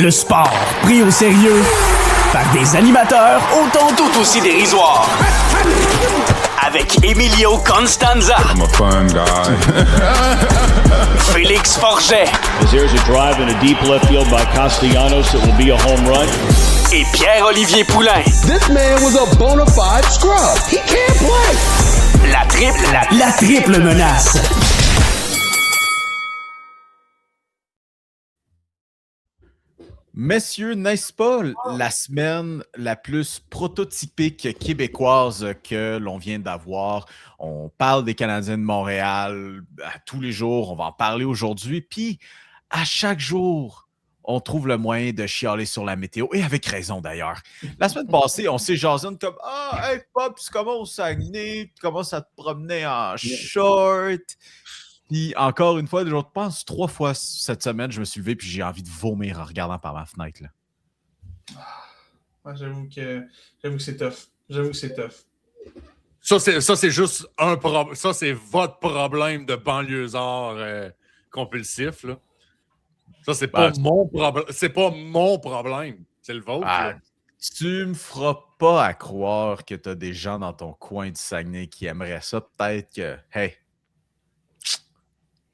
Le sport pris au sérieux par des animateurs autant tout aussi dérisoires. Avec Emilio Constanza. I'm a fun guy. Félix Forget. As there's a drive in a deep left field by Castellanos, it will be a home run. Et Pierre-Olivier Poulain. This man was a bona fide scrub. He can't play. La triple menace. Messieurs, n'est-ce pas la semaine la plus prototypique québécoise que l'on vient d'avoir? On parle des Canadiens de Montréal à tous les jours, on va en parler aujourd'hui, puis à chaque jour, on trouve le moyen de chialer sur la météo, et avec raison d'ailleurs. La semaine passée, on s'est jasé comme « Ah, hey Pop, tu commences au Saguenay, tu commences à te promener en short. » Puis encore une fois, je pense 3 fois cette semaine, je me suis levé puis j'ai envie de vomir en regardant par ma fenêtre. Là. Ouais, j'avoue que c'est tough. Ça, c'est juste un problème. Ça, c'est votre problème de banlieusard compulsif. Là. Ça, c'est pas mon problème. C'est pas mon problème. C'est le vôtre. Tu me feras pas à croire que tu as des gens dans ton coin du Saguenay qui aimeraient ça. Peut-être que, hey,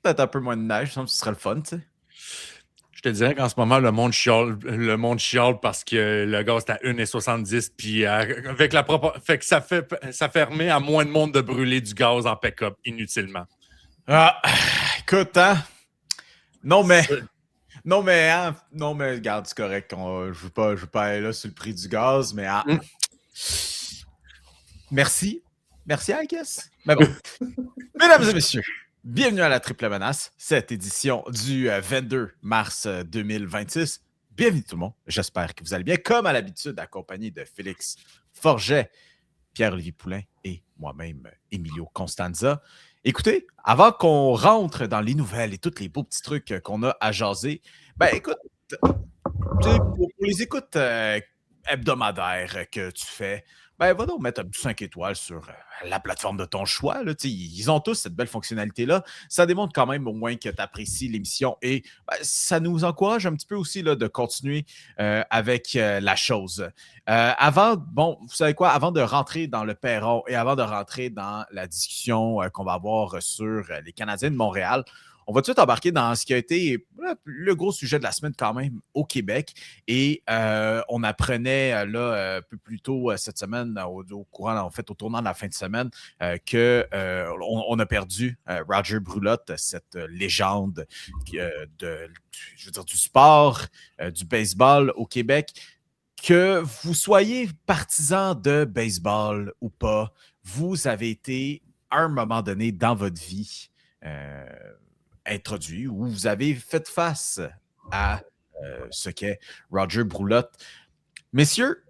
peut-être un peu moins de neige, ça serait le fun, tu sais. Je te dirais qu'en ce moment, le monde chiale parce que le gaz est à 1,70 puis avec la fait que ça permet à moins de monde de brûler du gaz en pick-up inutilement. Ah, écoute, hein? Non, mais, regarde, c'est correct. Je veux pas aller là sur le prix du gaz, mais merci, I guess. Mais bon, mesdames et messieurs, bienvenue à la Triple Menace, cette édition du 22 mars 2026. Bienvenue tout le monde, j'espère que vous allez bien, comme à l'habitude, accompagné de Félix Forget, Pierre-Olivier Poulain et moi-même, Emilio Constanza. Écoutez, avant qu'on rentre dans les nouvelles et tous les beaux petits trucs qu'on a à jaser, ben écoute, pour les écoutes hebdomadaires que tu fais, ben va donc mettre un petit 5 étoiles sur la plateforme de ton choix. Là, ils ont tous cette belle fonctionnalité-là. Ça démontre quand même au moins que tu apprécies l'émission et ça nous encourage un petit peu aussi là, de continuer avec la chose. Vous savez quoi? Avant de rentrer dans le perron et avant de rentrer dans la discussion qu'on va avoir sur les Canadiens de Montréal, on va tout de suite embarquer dans ce qui a été le gros sujet de la semaine quand même au Québec. Et on apprenait là un peu plus tôt cette semaine, au tournant de la fin de semaine, qu'on a perdu Roger Brulotte, cette légende du sport, du baseball au Québec. Que vous soyez partisan de baseball ou pas, vous avez été à un moment donné dans votre vie introduit ou vous avez fait face à ce qu'est Roger Brulotte. Messieurs,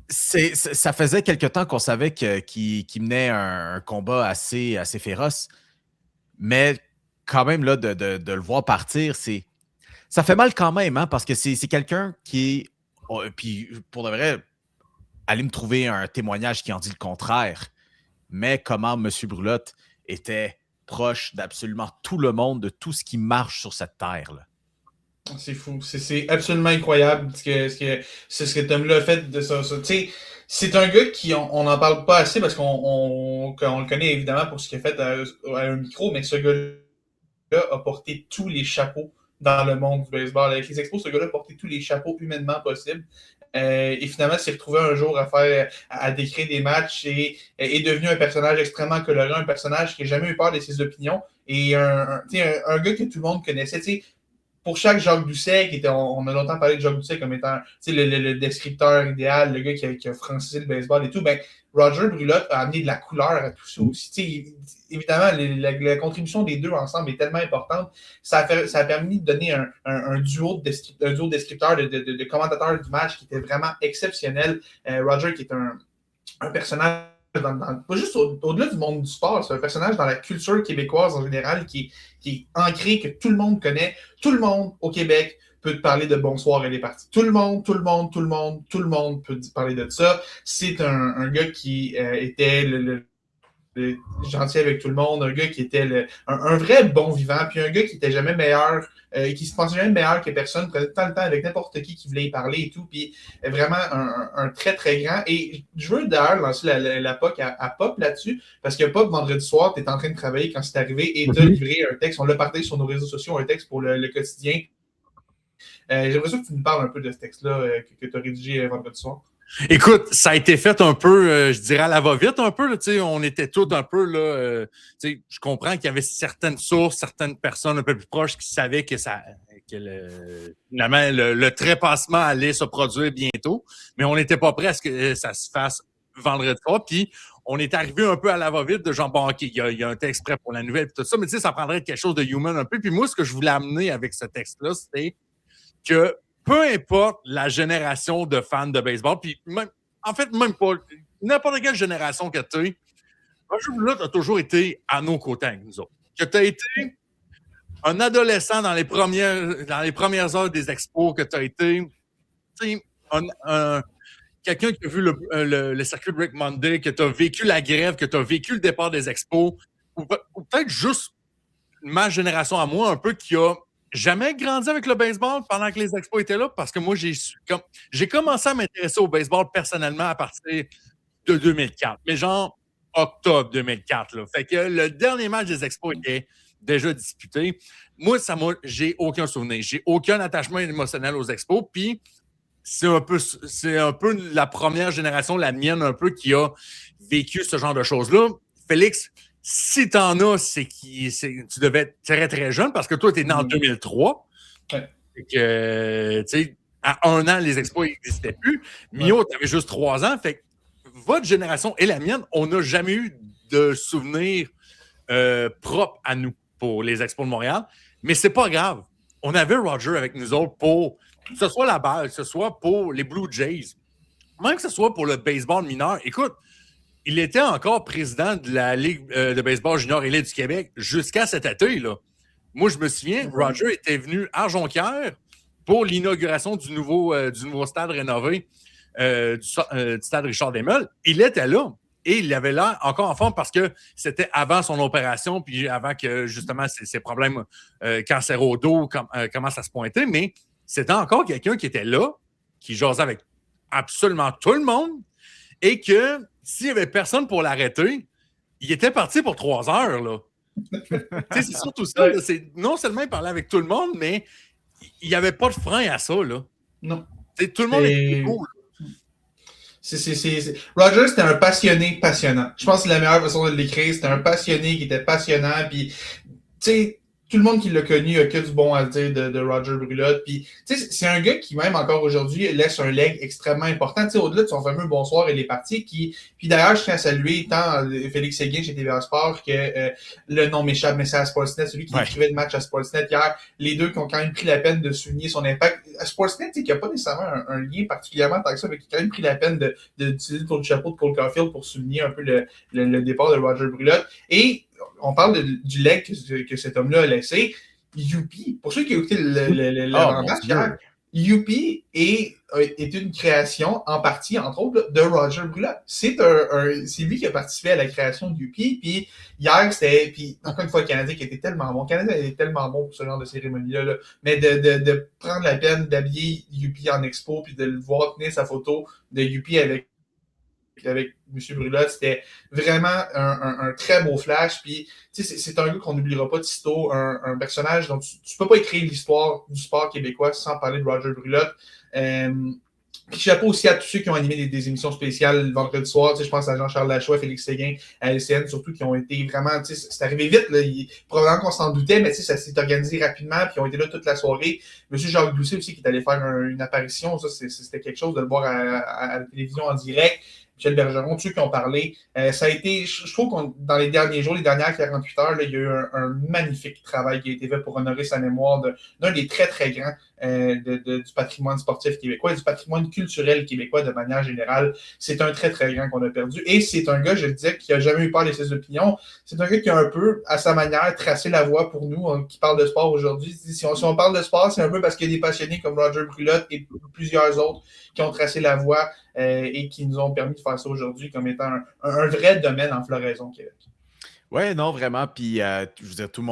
ça faisait quelque temps qu'on savait qu'il menait un combat assez féroce, mais quand même là, de le voir partir, ça fait mal quand même, hein, parce que c'est quelqu'un qui est... Puis pour de vrai, allez me trouver un témoignage qui en dit le contraire, mais comment M. Brulotte était proche d'absolument tout le monde, de tout ce qui marche sur cette terre-là. C'est fou. C'est absolument incroyable ce que cet homme-là a fait de ça. C'est un gars qui, on n'en parle pas assez parce qu'on le connaît évidemment pour ce qu'il a fait à un micro, mais ce gars-là a porté tous les chapeaux dans le monde du baseball. Avec les Expos, ce gars-là a porté tous les chapeaux humainement possibles. Et finalement, s'est retrouvé un jour à décrire des matchs et est devenu un personnage extrêmement coloré, un personnage qui n'a jamais eu peur de ses opinions et un gars que tout le monde connaissait. T'sais, pour chaque Jacques Doucet, on a longtemps parlé de Jacques Doucet comme étant le descripteur idéal, le gars qui a francisé le baseball et tout, ben Roger Brulotte a amené de la couleur à tout ça aussi. Évidemment, la contribution des deux ensemble est tellement importante. Ça a permis de donner un duo de descripteurs, de commentateurs du match qui était vraiment exceptionnel. Roger, qui est un personnage pas juste au-delà du monde du sport, c'est un personnage dans la culture québécoise en général qui est ancré, que tout le monde connaît. Tout le monde au Québec peut te parler de Bonsoir et les parties. Tout le monde peut te parler de ça. C'est un gars qui était gentil avec tout le monde, un gars qui était un vrai bon vivant, puis un gars qui était jamais meilleur, qui se pensait jamais meilleur que personne, prenait tout le temps avec n'importe qui voulait y parler et tout, puis vraiment un très très grand. Et je veux d'ailleurs lancer la POC à Pop là-dessus, parce que Pop, vendredi soir, tu es en train de travailler quand c'est arrivé et tu as livré un texte, on l'a partagé sur nos réseaux sociaux, un texte pour le quotidien. J'aimerais ça que tu nous parles un peu de ce texte-là que tu as rédigé vendredi soir. Écoute, ça a été fait un peu, je dirais à la va-vite un peu. Là, on était tous un peu là. Je comprends qu'il y avait certaines sources, certaines personnes un peu plus proches qui savaient que finalement le trépassement allait se produire bientôt, mais on n'était pas prêt à ce que ça se fasse vendredi soir. Puis on est arrivé un peu à la va-vite de genre bon, ok, il y a un texte prêt pour la nouvelle, puis tout ça, mais ça prendrait quelque chose de human un peu. Puis moi, ce que je voulais amener avec ce texte-là, c'était que peu importe la génération de fans de baseball, puis même pas n'importe quelle génération que tu es, Roger Brulotte a toujours été à nos côtés avec nous autres. Que tu as été un adolescent dans les premières heures des expos, que tu as été quelqu'un qui a vu le circuit de Rick Monday, que tu as vécu la grève, que tu as vécu le départ des expos, ou peut-être juste ma génération à moi, un peu qui a jamais grandi avec le baseball pendant que les expos étaient là, parce que moi, j'ai commencé à m'intéresser au baseball personnellement à partir de 2004, mais genre octobre 2004. Là. Fait que le dernier match des expos était déjà disputé. Moi, j'ai aucun souvenir. J'ai aucun attachement émotionnel aux expos, puis c'est un peu la première génération, la mienne un peu, qui a vécu ce genre de choses-là. Félix, si t'en as, tu devais être très, très jeune parce que toi, t'es né en 2003. Ouais. Et que, tu sais, à 1 an, les expos n'existaient plus. Mio, t'avais juste 3 ans. Fait que votre génération et la mienne, on n'a jamais eu de souvenirs propres à nous pour les expos de Montréal. Mais c'est pas grave. On avait Roger avec nous autres pour que ce soit la balle, que ce soit pour les Blue Jays, même que ce soit pour le baseball mineur. Écoute, il était encore président de la Ligue de baseball junior élite du Québec jusqu'à cet été. Là. Moi, je me souviens, Roger était venu à Jonquière pour l'inauguration du nouveau stade rénové du stade Richard Desmeules. Il était là et il avait l'air encore en forme parce que c'était avant son opération puis avant que, justement, ses problèmes cancéraux commencent à se pointer. Mais c'était encore quelqu'un qui était là, qui jasait avec absolument tout le monde et que s'il n'y avait personne pour l'arrêter, il était parti pour 3 heures. Là. C'est surtout ça. Là, non seulement il parlait avec tout le monde, mais il n'y avait pas de frein à ça. Là. Non. Tout le monde était cool. Roger, c'était un passionné passionnant. Je pense que c'est la meilleure façon de l'écrire. C'était un passionné qui était passionnant. Puis, tu sais, tout le monde qui l'a connu a que du bon à dire de Roger Brulotte. Puis, tu sais, c'est un gars qui, même encore aujourd'hui, laisse un leg extrêmement important. Tu sais, au-delà de son fameux bonsoir et les parties, puis d'ailleurs, je tiens à saluer tant Félix Séguin chez TVA Sport que le nom m'échappe, mais c'est à Sportsnet, celui qui écrivait le match à Sportsnet hier. Les deux qui ont quand même pris la peine de souligner son impact. À Sportsnet, tu sais, qui n'a pas nécessairement un lien particulièrement tant que ça, mais qui a quand même pris la peine d'utiliser le chapeau de Cole Caulfield pour souligner un peu le départ de Roger Brulotte. Et on parle du leg que cet homme-là a laissé. Youpi, pour ceux qui ont écouté l'avant-match hier, Youpi est une création en partie, entre autres, de Roger Brulotte. C'est lui qui a participé à la création de Youpi. Puis hier, c'était, puis encore une fois, le Canadien qui était tellement bon. Le Canadien était tellement bon pour ce genre de cérémonie-là. Là. Mais de prendre la peine d'habiller Youpi en expo puis de le voir tenir sa photo de Youpi avec M. Brulotte, c'était vraiment un très beau flash. Puis, c'est un gars qu'on n'oubliera pas de sitôt, un personnage dont tu peux pas écrire l'histoire du sport québécois sans parler de Roger Brulotte. Puis chapeau aussi à tous ceux qui ont animé des émissions spéciales le vendredi soir. Je pense à Jean-Charles Lachois, Félix Séguin, à LCN, surtout, qui ont été vraiment... C'est arrivé vite. Là, probablement qu'on s'en doutait, mais ça s'est organisé rapidement, puis ils ont été là toute la soirée. Monsieur Jacques Doucet aussi, qui est allé faire une apparition. Ça, c'était quelque chose de le voir à la télévision en direct. Michel Bergeron, tous ceux qui ont parlé. Ça a été, je trouve que dans les derniers jours, les dernières 48 heures, là, il y a eu un magnifique travail qui a été fait pour honorer sa mémoire d'un des très, très grands du patrimoine sportif québécois et du patrimoine culturel québécois de manière générale. C'est un très, très grand qu'on a perdu. Et c'est un gars, je le disais, qui n'a jamais eu peur de ses opinions. C'est un gars qui a un peu, à sa manière, tracé la voie pour nous, qui parle de sport aujourd'hui. Si on parle de sport, c'est un peu parce qu'il y a des passionnés comme Roger Brulotte et plusieurs autres qui ont tracé la voie et qui nous ont permis de faire ça aujourd'hui comme étant un vrai domaine en floraison au Québec. Ouais, non, vraiment. Puis, je veux dire, tout le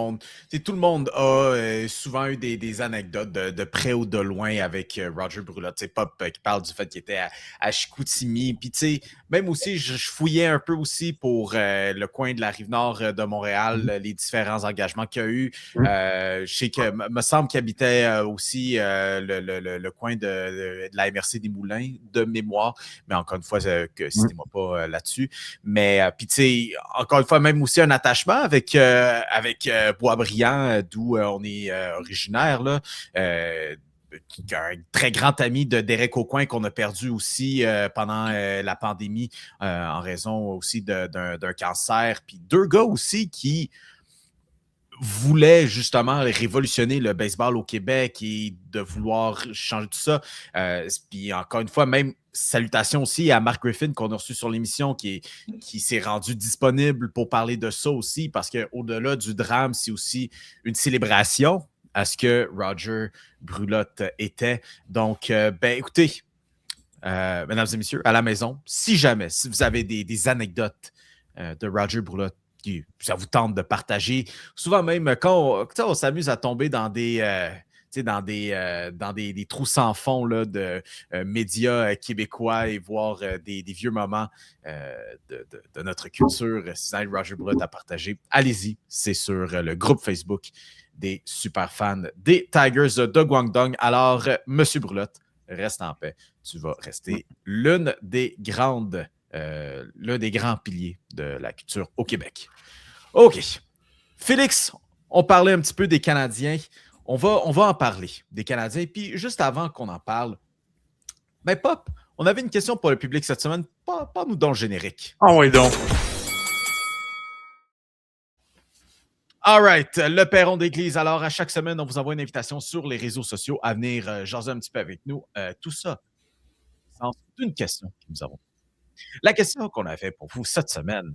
monde a souvent eu des anecdotes de près ou de loin avec Roger Brulotte. C'est Pop qui parle du fait qu'il était à Chicoutimi. Puis, tu sais, même aussi, je fouillais un peu aussi pour le coin de la Rive-Nord de Montréal, les différents engagements qu'il y a eu. Je sais que, me semble qu'il habitait aussi le coin de la MRC des Moulins, de mémoire. Mais encore une fois, que citez-moi pas là-dessus. Mais, puis, tu sais, encore une fois, même aussi un attachement avec Boisbriand, d'où on est originaire, là. Un très grand ami de Derek Aucoin qu'on a perdu aussi pendant la pandémie en raison aussi d'un cancer. Puis 2 gars aussi qui voulaient justement révolutionner le baseball au Québec et de vouloir changer tout ça. Puis encore une fois, même salutations aussi à Mark Griffin qu'on a reçu sur l'émission qui s'est rendu disponible pour parler de ça aussi parce qu'au-delà du drame, c'est aussi une célébration à ce que Roger Brulotte était. Donc, écoutez, mesdames et messieurs, à la maison, si vous avez des anecdotes de Roger Brulotte, ça vous tente de partager. Souvent même, quand on s'amuse à tomber dans des trous sans fond là, de médias québécois et voir des vieux moments de notre culture, si Roger Brulotte à partager, allez-y, c'est sur le groupe Facebook des super fans des Tigers de Guangdong. Alors, Monsieur Brulotte, reste en paix. Tu vas rester l'un des grands piliers de la culture au Québec. OK. Félix, on parlait un petit peu des Canadiens. On va en parler, des Canadiens. Puis juste avant qu'on en parle, Pop, on avait une question pour le public cette semaine. Pas nous dans le générique. Ah oui, donc. All right, le Perron d'Église. Alors, à chaque semaine, on vous envoie une invitation sur les réseaux sociaux à venir jaser un petit peu avec nous. Tout ça, c'est une question que nous avons. La question qu'on avait pour vous cette semaine,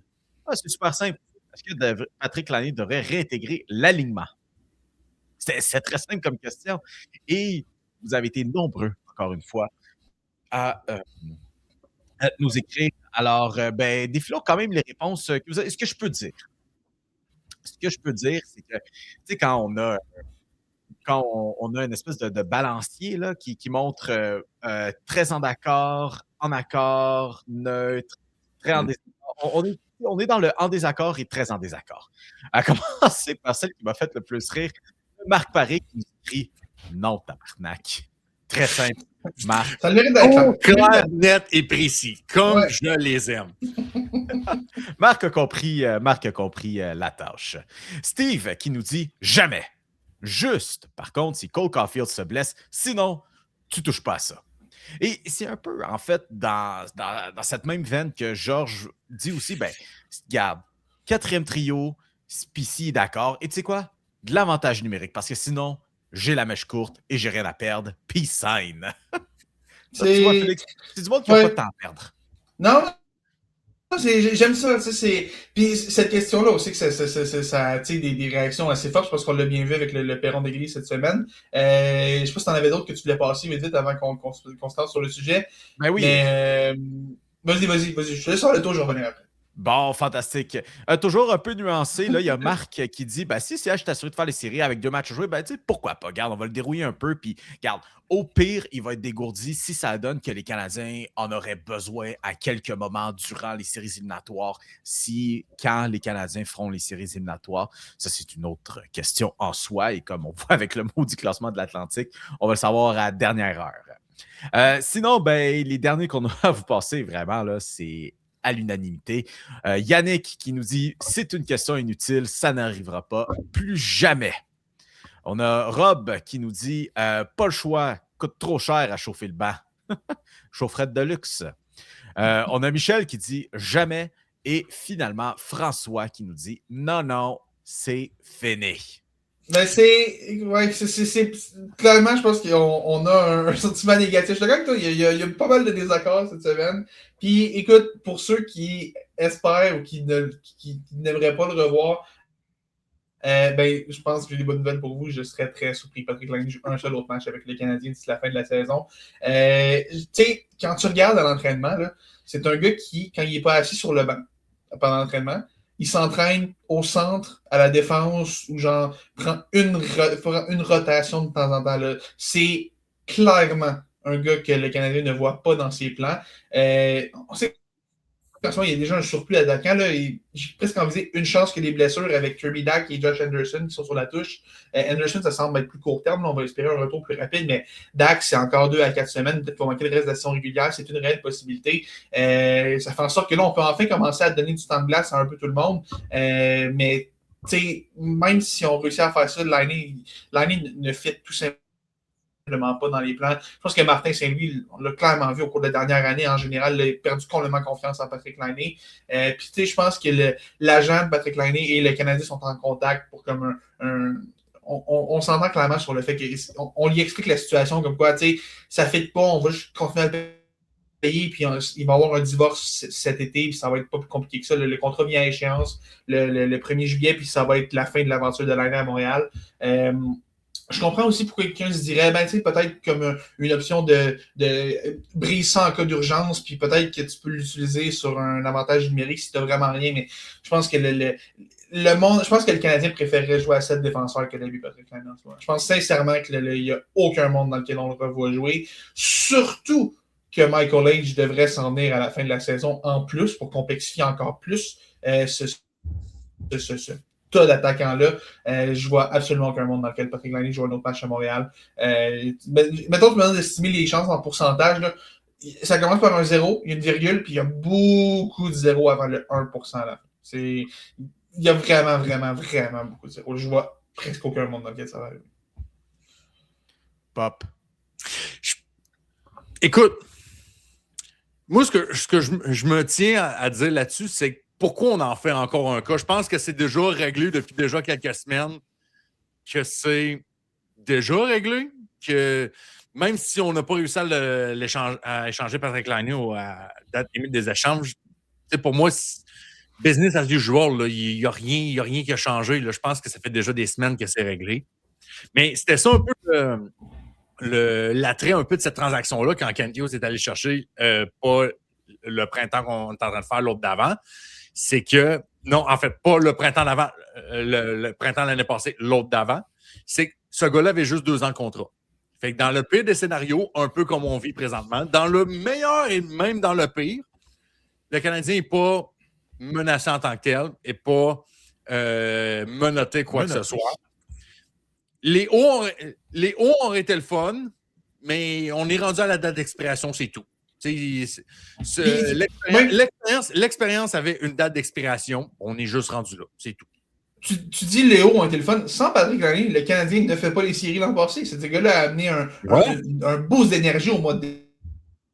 c'est super simple. Est-ce que Patrick Laine devrait réintégrer l'alignement? C'est très simple comme question. Et vous avez été nombreux, encore une fois, à nous écrire. Alors, défilons quand même les réponses que vous avez. Ce que je peux dire, c'est que, tu sais, quand on a une espèce de balancier là, qui montre très en accord, neutre, très en désaccord. On est dans le en désaccord et très en désaccord. À commencer par celle qui m'a fait le plus rire, Marc Paré qui nous écrit « Non, tabarnak ». Très simple, Marc. Ça le mérite d'être clair, net et précis, comme je les aime. Marc a compris la tâche. Steve qui nous dit « Jamais ». Juste, par contre, si Cole Caulfield se blesse, sinon, tu touches pas à ça. Et c'est un peu, en fait, dans cette même veine que Georges dit aussi, regarde, 4e trio, Spicy est d'accord. Et tu sais quoi? De l'avantage numérique, parce que sinon, j'ai la mèche courte et j'ai rien à perdre. Peace sign. Ça, tu vois, Félix, c'est du monde qui n'a pas de temps à perdre. Non, j'aime ça. Puis cette question-là aussi, que ça a des réactions assez fortes, parce qu'on l'a bien vu avec le Perron d'Église cette semaine. Je sais pas si t'en avais d'autres que tu voulais passer vite avant qu'on se lance sur le sujet. Ben oui. Mais vas-y. Je te laisse sur le tour, je vais revenir après. Bon, fantastique. Toujours un peu nuancé, là, il y a Marc qui dit si CH est assuré de faire les séries avec 2 matchs à jouer, tu sais, pourquoi pas? Regarde, on va le dérouiller un peu, puis regarde, au pire, il va être dégourdi si ça donne que les Canadiens en auraient besoin à quelques moments durant les séries éliminatoires, quand les Canadiens feront les séries éliminatoires. Ça, c'est une autre question en soi, et comme on voit avec le maudit classement de l'Atlantique, on va le savoir à la dernière heure. Sinon, les derniers qu'on a à vous passer, vraiment, là, c'est à l'unanimité. Yannick qui nous dit « C'est une question inutile, ça n'arrivera pas plus jamais ». On a Rob qui nous dit « Pas le choix, coûte trop cher à chauffer le banc. » Chaufferette de luxe. On a Michel qui dit « Jamais ». Et finalement, François qui nous dit « Non, c'est fini ». Mais c'est clairement, je pense qu'on a un sentiment négatif. Je suis d'accord avec toi, il y a pas mal de désaccords cette semaine. Puis, écoute, pour ceux qui espèrent ou qui n'aimeraient pas le revoir, Je pense que j'ai des bonnes nouvelles pour vous. Je serais très surpris. Patrick Laine joue un seul autre match avec les Canadiens d'ici la fin de la saison. Tu sais, quand tu regardes à l'entraînement, là, c'est un gars qui, quand il n'est pas assis sur le banc pendant l'entraînement, il s'entraîne au centre, à la défense, ou genre prend une rotation de temps en temps. Là. C'est clairement un gars que le Canadien ne voit pas dans ses plans. On sait il y a déjà un surplus d'attaquants. J'ai presque envisagé une chance que les blessures avec Kirby Dack et Josh Anderson qui sont sur la touche. Anderson, ça semble être plus court terme. Là, on va espérer un retour plus rapide, mais Dack, c'est encore 2 à 4 semaines. Peut-être qu'il va manquer le reste de la saison régulière. C'est une réelle possibilité. Ça fait en sorte que là, on peut enfin commencer à donner du temps de glace à un peu tout le monde. Mais même si on réussit à faire ça, l'année ne fit tout simplement pas dans les plans. Je pense que Martin Saint-Louis, on l'a clairement vu au cours de la dernière année, en général, il a perdu complètement confiance en Patrick Laine. Puis, je pense que l'agent de Patrick Laine et le Canadien sont en contact pour comme on s'entend clairement sur le fait qu'on lui explique la situation comme quoi, ça ne fit pas, on va juste continuer à le payer, puis il va y avoir un divorce cet été, puis ça va être pas plus compliqué que ça. Le contrat vient à échéance le 1er juillet, puis ça va être la fin de l'aventure de Laine à Montréal. Je comprends aussi pourquoi quelqu'un se dirait, peut-être comme une option de brise ça en cas d'urgence, puis peut-être que tu peux l'utiliser sur un avantage numérique si tu n'as vraiment rien, mais je pense que je pense que le Canadien préférerait jouer à 7 défenseurs que d'habitude Patrick Laine. Je pense sincèrement qu'il n'y a aucun monde dans lequel on le revoit jouer, surtout que Michael Age devrait s'en venir à la fin de la saison en plus pour complexifier encore plus ce tas d'attaquants-là. Je vois absolument aucun monde dans lequel Patrick Laine joue un autre match à Montréal. Mettons que tu me donnes d'estimer les chances en pourcentage. Là, ça commence par un 0, il y a une virgule, puis il y a beaucoup de 0 avant le 1% là. Il y a vraiment, vraiment, vraiment beaucoup de 0. Je vois presque aucun monde dans lequel ça va arriver. Pop. Écoute, moi, ce que je me tiens à dire là-dessus, c'est que pourquoi on en fait encore un cas? Je pense que c'est déjà réglé depuis déjà quelques semaines, que c'est déjà réglé, que même si on n'a pas réussi à échanger Patrick Laine à date limite des échanges, pour moi, business as usual, il n'y a rien qui a changé. Là. Je pense que ça fait déjà des semaines que c'est réglé. Mais c'était ça un peu l'attrait un peu de cette transaction-là quand Kent Hughes est allé chercher pas le printemps qu'on est en train de faire, l'autre d'avant. C'est que, non, en fait, pas le printemps d'avant, le printemps de l'année passée, l'autre d'avant, c'est que ce gars-là avait juste 2 ans de contrat. Fait que dans le pire des scénarios, un peu comme on vit présentement, dans le meilleur et même dans le pire, le Canadien n'est pas menacé en tant que tel, n'est pas menotté quoi que ce soit. Les hauts auraient été le fun, mais on est rendu à la date d'expiration, c'est tout. L'expérience avait une date d'expiration. On est juste rendu là. C'est tout. Tu dis Léo ont été le fun. Sans Patrick Laine, le Canadien ne fait pas les séries l'an passé. Ce gars-là a amené un boost d'énergie au mois de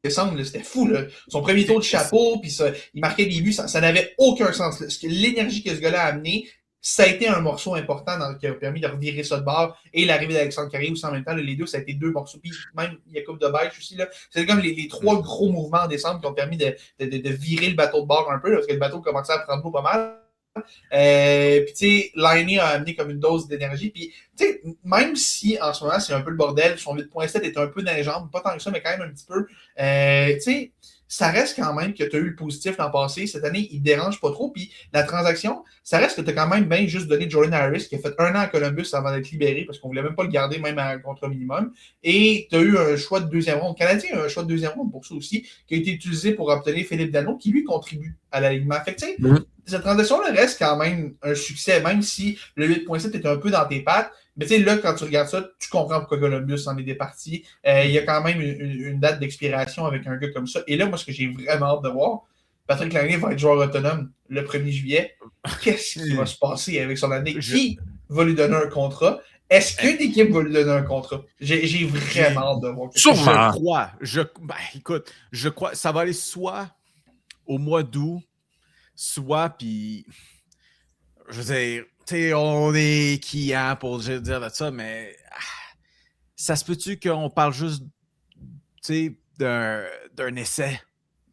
décembre. C'était fou. Là. Son premier tour de chapeau, puis il marquait des buts. Ça n'avait aucun sens. L'énergie que ce gars-là a amené, ça a été un morceau important qui a permis de revirer ça de bord. Et l'arrivée d'Alexandre Carrier aussi en même temps, les deux, ça a été 2 morceaux. Puis même Jakub Dobek aussi. C'est comme les 3 gros mouvements en décembre qui ont permis de virer le bateau de bord un peu, là, parce que le bateau commençait à prendre l'eau pas mal. Puis tu sais, Laine a amené comme une dose d'énergie. Puis tu sais, même si en ce moment c'est un peu le bordel, son 8.7 est un peu dans les jambes, pas tant que ça, mais quand même un petit peu. Tu sais, ça reste quand même que tu as eu le positif l'an passé. Cette année, il ne dérange pas trop. Puis la transaction, ça reste que tu as quand même bien juste donné Jordan Harris, qui a fait 1 an à Columbus avant d'être libéré, parce qu'on ne voulait même pas le garder, même à contrat minimum. Et tu as eu un choix de 2e ronde. Le Canadien a un choix de 2e ronde pour ça aussi, qui a été utilisé pour obtenir Philippe Danault, qui lui contribue à l'alignement. Fait que tu sais, cette transaction-là reste quand même un succès, même si le 8.7 est un peu dans tes pattes. Mais tu sais, là, quand tu regardes ça, tu comprends pourquoi Columbus en est départi. Il y a quand même une date d'expiration avec un gars comme ça. Et là, moi, ce que j'ai vraiment hâte de voir, Patrick Laine va être joueur autonome le 1er juillet. Qu'est-ce qui va se passer avec son année? Qui va lui donner un contrat? Est-ce qu'une équipe va lui donner un contrat? J'ai vraiment hâte de voir. Sûrement. Écoute, je crois ça va aller soit au mois d'août, soit, puis je veux dire, tu sais, on est qui pour dire de ça, mais ça se peut-tu qu'on parle juste, tu sais, d'un essai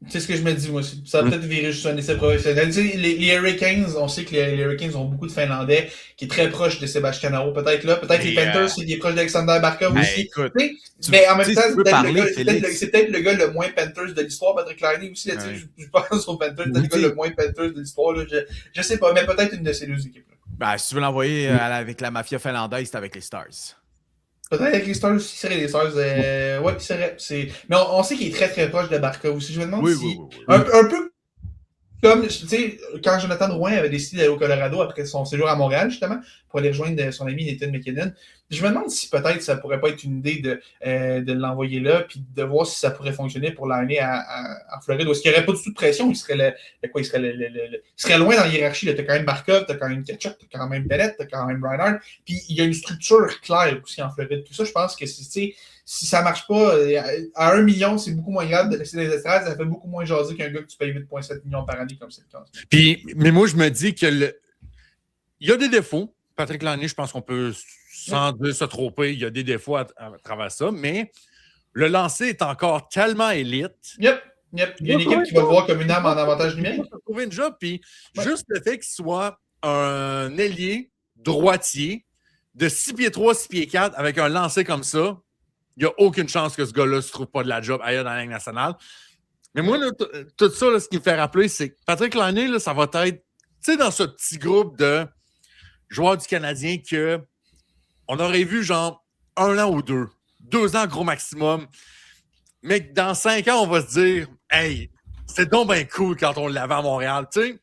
C'est ce que je me dis, moi aussi. Ça va peut-être virer juste un essai professionnel. Tu sais, les Hurricanes, on sait que les Hurricanes ont beaucoup de Finlandais qui est très proche de Sébastien Cannaro. Peut-être là. Peut-être les Panthers, c'est qui est proche d'Alexander Barkov aussi. Écoute, mais en même temps, Félix. c'est peut-être le gars le moins Panthers de l'histoire, Patrick Laine aussi. Là, je pense aux Panthers, peut-être le gars le moins Panthers de l'histoire. Là. Je sais pas, mais peut-être une de ces deux équipes. Ben, si tu veux l'envoyer avec la mafia finlandaise, c'est avec les Stars. Peut-être avec les Stars aussi, serait les Stars. Ouais, c'est. Mais on sait qu'il est très très proche de Barkov aussi. Je me demande si. Un peu comme, tu sais, quand Jonathan Drouin avait décidé d'aller au Colorado après son séjour à Montréal, justement, pour aller rejoindre son ami Nathan McKinnon, je me demande si peut-être ça pourrait pas être une idée de l'envoyer là, puis de voir si ça pourrait fonctionner pour l'année en Floride. Ou est-ce qu'il n'y aurait pas du tout de pression? Il serait loin dans la hiérarchie. Tu as quand même Barkov, tu as quand même Ketchup, tu as quand même Bennett, tu as quand même Reinhardt. Puis il y a une structure claire aussi en Floride. Tout ça, je pense que si ça marche pas, à 1 million, c'est beaucoup moins grave de laisser les estrades. Ça fait beaucoup moins jaser qu'un gars que tu payes 8,7 millions par année comme c'est le cas. Mais moi, je me dis que il y a des défauts. Patrick Laine, je pense qu'on peut sans dire se tromper. Il y a des défauts à travers ça, mais le lancer est encore tellement élite. Yep. Il y a une équipe qui va le voir comme une arme en avantage numérique. Il va trouver une job, puis juste le fait qu'il soit un ailier droitier de 6 pieds 3, 6 pieds 4 avec un lancer comme ça, il n'y a aucune chance que ce gars-là ne se trouve pas de la job ailleurs dans la Ligue nationale. Mais moi, là, tout ça, là, ce qui me fait rappeler, c'est que Patrick Laine, là, ça va être, tu sais, dans ce petit groupe de joueurs du Canadien qu'on aurait vu genre 1 an ou 2. 2 ans, gros maximum. Mais dans 5 ans, on va se dire, hey, c'est donc bien cool quand on l'avait à Montréal, tu sais.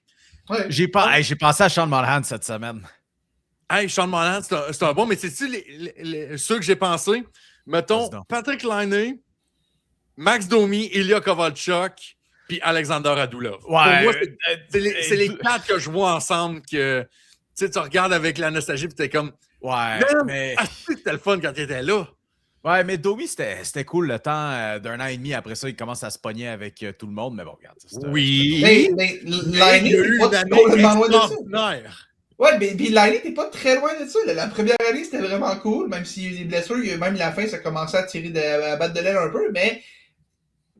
Ouais. J'ai pensé à Sean Monahan cette semaine. Hey, Sean Monahan, c'est un bon, mais c'est-tu ceux que j'ai pensé? Mettons, Patrick Laine, Max Domi, Ilya Kovalchuk, puis Alexander Radulov. Ouais, pour moi, c'est les 4 que je vois ensemble que tu regardes avec la nostalgie et t'es comme ouais, mais c'était le fun quand il était là. Ouais, mais Domi, c'était cool le temps d'un an et demi. Après ça, il commence à se pogner avec tout le monde. Mais bon, regarde. Oui. Mais Laine, il y a eu une année extraordinaire. Ouais, mais Laine, t'es pas très loin de ça. Là. La première année, c'était vraiment cool, même s'il y a eu des blessures, même la fin, ça commençait à tirer à battre de l'aile un peu, mais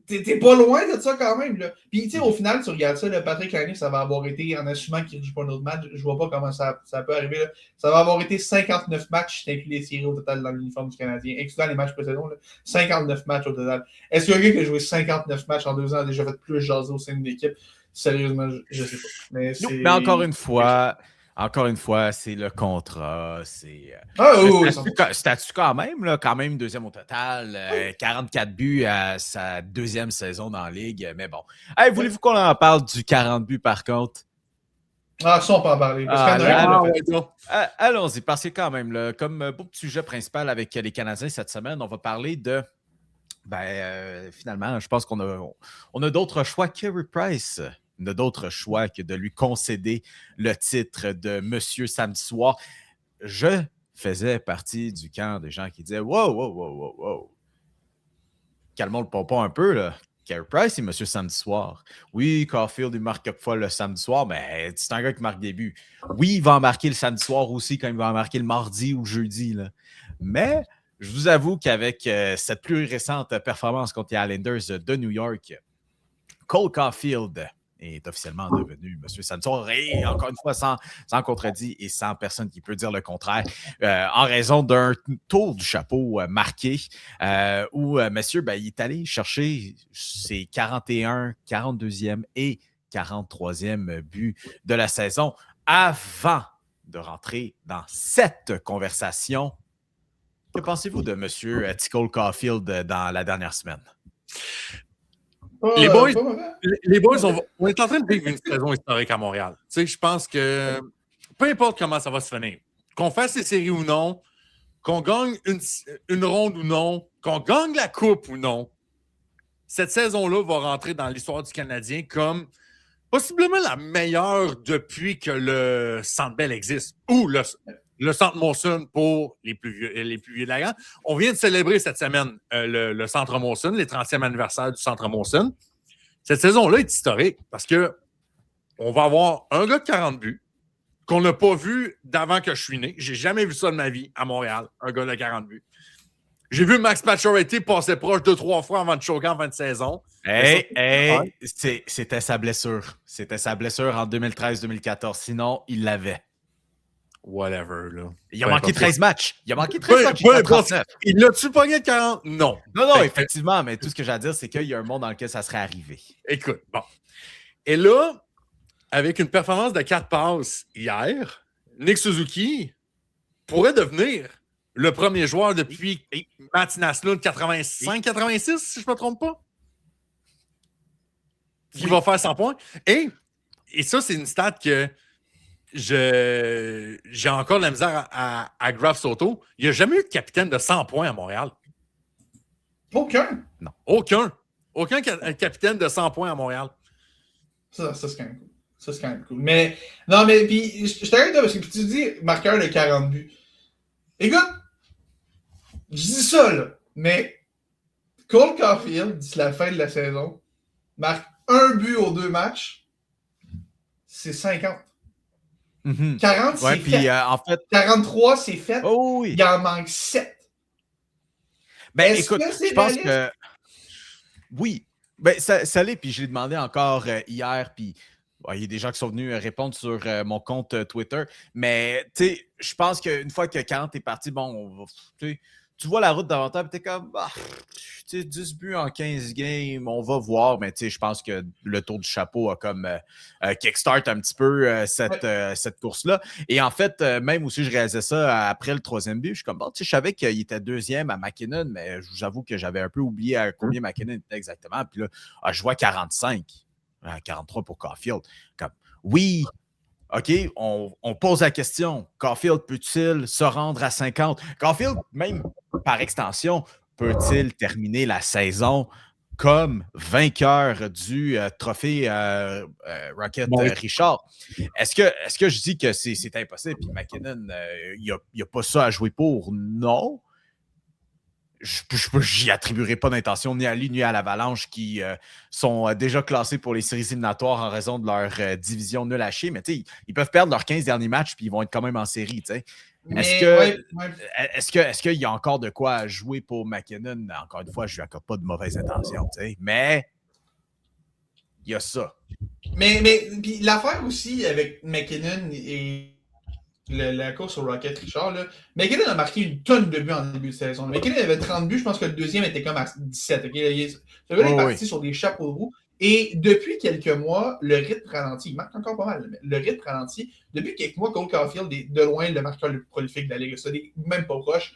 t'es pas loin de ça quand même. Là. Puis, tu sais, au final, tu regardes ça, là, Patrick Laine, ça va avoir été, en assumant qu'il ne joue pas un autre match, je vois pas comment ça peut arriver. Là. Ça va avoir été 59 matchs, inclus les séries au total dans l'uniforme du Canadien, incluant les matchs précédents. Là. 59 matchs au total. Est-ce qu'il y a un gars qui a joué 59 matchs en 2 ans a déjà fait plus jaser au sein de l'équipe? Sérieusement, je sais pas. Mais encore une fois, c'est le contrat. C'est statut quand même, là, quand même deuxième au total. 44 buts à sa 2e saison dans la Ligue. Mais bon. Hey, voulez-vous qu'on en parle du 40 buts par contre? Ah, ça, on peut en parler. Allons-y, parce que quand même, là, comme beau petit sujet principal avec les Canadiens cette semaine, on va parler de... finalement, je pense qu'on a d'autres choix. Carey Price n'a d'autre choix que de lui concéder le titre de Monsieur Samedi Soir. Je faisais partie du camp des gens qui disaient « Wow! Calmons le pompon un peu, là. Carey Price et Monsieur Samedi Soir. Oui, Caulfield, il marque pas le samedi soir, mais c'est un gars qui marque des buts. Oui, il va en marquer le samedi soir aussi, quand il va en marquer le mardi ou le jeudi. Là. Mais je vous avoue qu'avec cette plus récente performance contre les Islanders de New York, Cole Caulfield est officiellement devenu Monsieur Samedi Soir. Et encore une fois, sans contredit et sans personne qui peut dire le contraire, en raison d'un tour du chapeau marqué où monsieur, il est allé chercher ses 41, 42e et 43e buts de la saison avant de rentrer dans cette conversation. Que pensez-vous de monsieur Cole Caulfield dans la dernière semaine? Les boys, on est en train de vivre une saison historique à Montréal. Tu sais, je pense que peu importe comment ça va se finir, qu'on fasse les séries ou non, qu'on gagne une ronde ou non, qu'on gagne la coupe ou non, cette saison-là va rentrer dans l'histoire du Canadien comme possiblement la meilleure depuis que le Centre Bell existe, ou le Centre Molson pour les plus vieux de la gang. On vient de célébrer cette semaine le Centre Molson, les 30e anniversaire du Centre Molson. Cette saison-là est historique parce que on va avoir un gars de 40 buts qu'on n'a pas vu d'avant que je suis né. J'ai jamais vu ça de ma vie à Montréal, un gars de 40 buts. J'ai vu Max Pacioretty passer proche 2-3 fois avant de choquer en fin de saison. C'était sa blessure. C'était sa blessure en 2013-2014. Sinon, il l'avait. Whatever, là. Il a manqué 13 matchs. Il a manqué 13 matchs. Il l'a-tu pogné de 40? Non. Non, effectivement, mais tout ce que j'ai à dire, c'est qu'il y a un monde dans lequel ça serait arrivé. Écoute, bon. Et là, avec une performance de 4 passes hier, Nick Suzuki pourrait devenir le premier joueur depuis Matt Naslund 85-86, si je ne me trompe pas. Qui va faire 100 points. Et ça, c'est une stat que j'ai encore de la misère à Graf Soto. Il n'y a jamais eu de capitaine de 100 points à Montréal. Aucun. Non. Aucun capitaine de 100 points à Montréal. Ça c'est quand même cool. Ça, c'est quand même cool. Mais, non, mais, puis, je t'arrête là, parce que tu dis marqueur de 40 buts. Écoute, je dis ça, là, mais Cole Caulfield, d'ici la fin de la saison, marque 1 but aux 2 matchs, c'est 50. 40, c'est fait. En fait. 43, c'est fait. Oh oui. Il en manque 7. Ben, écoute, je pense que. Oui. Ben, ça l'est, puis je l'ai demandé encore hier, puis il y a des gens qui sont venus répondre sur mon compte Twitter, mais tu sais, je pense qu'une fois que 40 est parti, bon, tu vois la route davantage, tu es comme, 10 buts en 15 games, on va voir, mais tu sais, je pense que le tour du chapeau a comme kickstart un petit peu cette course-là. Et en fait, même aussi, je réalisais ça après le 3e but, je suis comme, bon, tu sais, je savais qu'il était 2e à McKinnon, mais j'avoue que j'avais un peu oublié à combien McKinnon était exactement. Puis là, je vois 45. 43 pour Caulfield. Comme, oui, OK, on pose la question. Caulfield peut-il se rendre à 50? Caulfield, même par extension, peut-il terminer la saison comme vainqueur du trophée Rocket Richard? Est-ce que je dis que c'est impossible? Puis McKinnon, il n'y a pas ça à jouer pour? Non. J'y attribuerai pas d'intention ni à lui ni à l'Avalanche qui sont déjà classés pour les séries éliminatoires en raison de leur division nulle à chier. Mais ils peuvent perdre leurs 15 derniers matchs puis ils vont être quand même en série. Est-ce qu'il y a encore de quoi à jouer pour McKinnon? Encore une fois, je ne lui accorde pas de mauvaises intentions. Mais il y a ça. Mais puis l'affaire aussi avec McKinnon et la course au Rocket Richard, là, McKinnon a marqué une tonne de buts en début de saison. McKinnon avait 30 buts, je pense que le deuxième était comme à 17. Okay? Le gars est parti sur des chapeaux de roue. Et depuis quelques mois, le rythme ralentit. Il marque encore pas mal, mais le rythme ralentit. Depuis quelques mois, Cole Caulfield est de loin le marqueur le plus prolifique de la Ligue. Ça n'est même pas proche.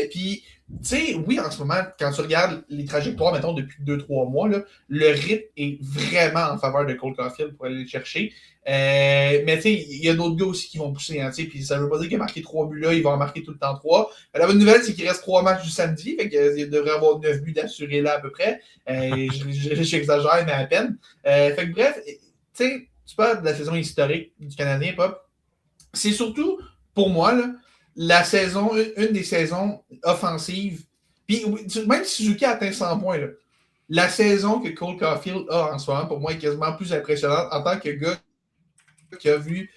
Puis, tu sais, oui, en ce moment, quand tu regardes les trajectoires, mettons, depuis 2-3 mois, là, le rythme est vraiment en faveur de Cole Caulfield pour aller le chercher. Mais tu sais, il y a d'autres gars aussi qui vont pousser. Hein, puis ça ne veut pas dire qu'il a marqué 3 buts là, il va en marquer tout le temps 3. La bonne nouvelle, c'est qu'il reste 3 matchs du samedi. Fait qu'il devrait avoir 9 buts d'assurés là à peu près. J'exagère, mais à peine. Fait que bref, tu sais, tu parles de la saison historique du Canadien, Pop. C'est surtout, pour moi, là, une des saisons offensives. Puis même si Suzuki a atteint 100 points, là, la saison que Cole Caulfield a en ce moment, pour moi, est quasiment plus impressionnante en tant que gars qui a vu.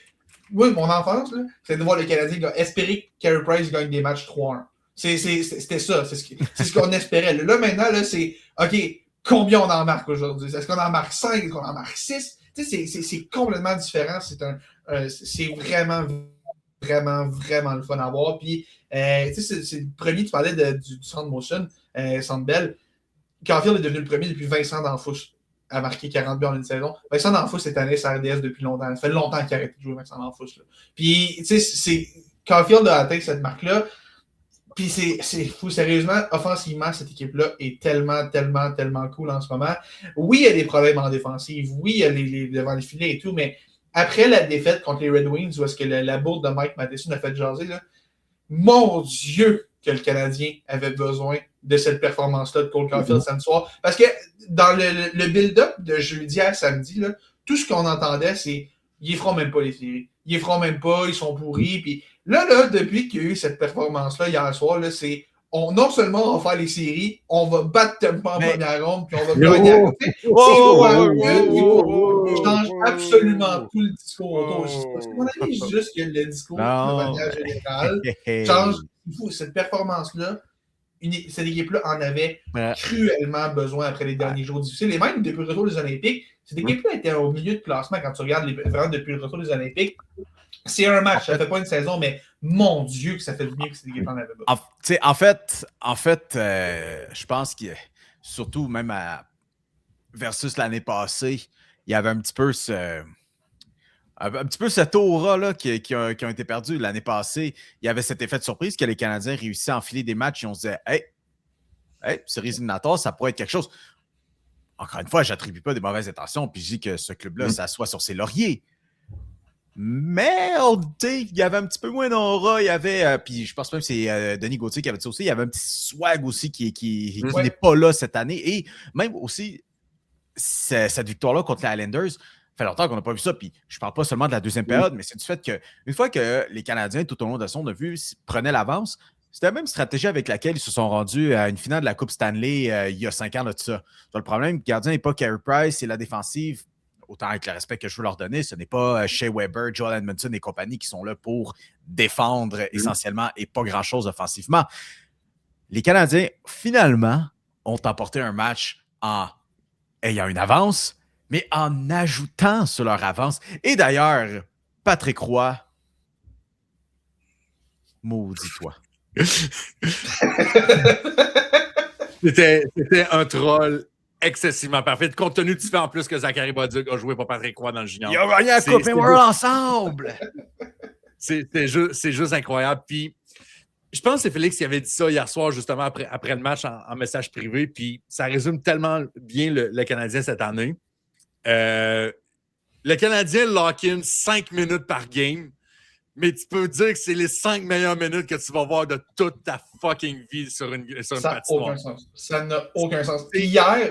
Oui, mon enfance, là, c'est de voir le Canadien espérer que Carey Price gagne des matchs 3-1. C'était ça. C'est ce qu'on espérait. Là, maintenant, là, c'est OK, combien on en marque aujourd'hui? Est-ce qu'on en marque 5? Est-ce qu'on en marque 6? Tu sais, c'est complètement différent. C'est vraiment le fun à voir. Puis, tu sais, c'est le premier, tu parlais du Centre Motion, Centre Bell. Caulfield est devenu le premier depuis Vincent D'Anfous à marquer 40 buts en une saison. Vincent D'Anfous, cette année, c'est RDS depuis longtemps. Ça fait longtemps qu'il a arrêté de jouer Vincent D'Anfous. Puis, tu sais, Caulfield a atteint cette marque-là. Puis c'est fou, sérieusement, offensivement, cette équipe-là est tellement cool en ce moment. Oui, il y a des problèmes en défensive. Oui, il y a devant les filets et tout, mais après la défaite contre les Red Wings, où est-ce que la bourde de Mike Matheson a fait jaser, là, mon Dieu que le Canadien avait besoin de cette performance-là de Cole Caulfield samedi soir. Parce que dans le build-up de jeudi à samedi, là, tout ce qu'on entendait, c'est ils ne feront même pas les séries. Ils ne feront même pas, ils sont pourris. Puis là, depuis qu'il y a eu cette performance-là hier soir, là, c'est non seulement on va faire les séries, on va battre Tampa en première ronde, puis on va gagner à côté. Il change absolument tout le discours autour. Parce que mon avis, c'est juste que le discours de manière générale change. Cette performance-là, cette équipe-là en avait cruellement besoin après les derniers jours difficiles. Et même depuis le retour des Olympiques, cette équipe-là était au milieu de classement quand tu regardes vraiment depuis le retour des Olympiques. C'est un match, ça fait pas une saison, mais mon Dieu que ça fait du bien que cette équipe en avait besoin. En fait, je pense que surtout même versus l'année passée, il y avait un petit peu cette aura là, qui ont été perdus l'année passée. Il y avait cet effet de surprise que les Canadiens réussissaient à enfiler des matchs et on se disait hey, séries éliminatoires, ça pourrait être quelque chose. Encore une fois, je n'attribue pas des mauvaises intentions, puis je dis que ce club-là s'assoit sur ses lauriers. Mais il y avait un petit peu moins d'aura. Il y avait, puis je pense même que c'est Denis Gauthier qui avait dit ça aussi, il y avait un petit swag aussi qui n'est pas là cette année. Et même aussi, cette victoire-là contre les Islanders, ça fait longtemps qu'on n'a pas vu ça. Puis je ne parle pas seulement de la deuxième période, mais c'est du fait qu'une fois que les Canadiens, tout au long de son vue, prenaient l'avance, c'était la même stratégie avec laquelle ils se sont rendus à une finale de la Coupe Stanley il y a 5 ans de ça. Donc, le problème, le gardien n'est pas Carey Price, c'est la défensive. Autant avec le respect que je veux leur donner, ce n'est pas Shea Weber, Joel Edmondson et compagnie qui sont là pour défendre essentiellement et pas grand-chose offensivement. Les Canadiens, finalement, ont emporté un match en ayant une avance, mais en ajoutant sur leur avance. Et d'ailleurs, Patrick Roy, maudis-toi. C'était un troll excessivement parfait. Compte tenu du fait en plus que Zachary Bolduc a joué pour Patrick Roy dans le junior. Ils ont gagné la Coupe Memorial ensemble! C'est juste incroyable. Puis, je pense que c'est Félix qui avait dit ça hier soir, justement, après le match en message privé. Puis, ça résume tellement bien le Canadien cette année. Le Canadien lock-in 5 minutes par game. Mais tu peux dire que c'est les 5 meilleures minutes que tu vas voir de toute ta fucking vie sur une patinoire. Ça n'a aucun sens. Et hier,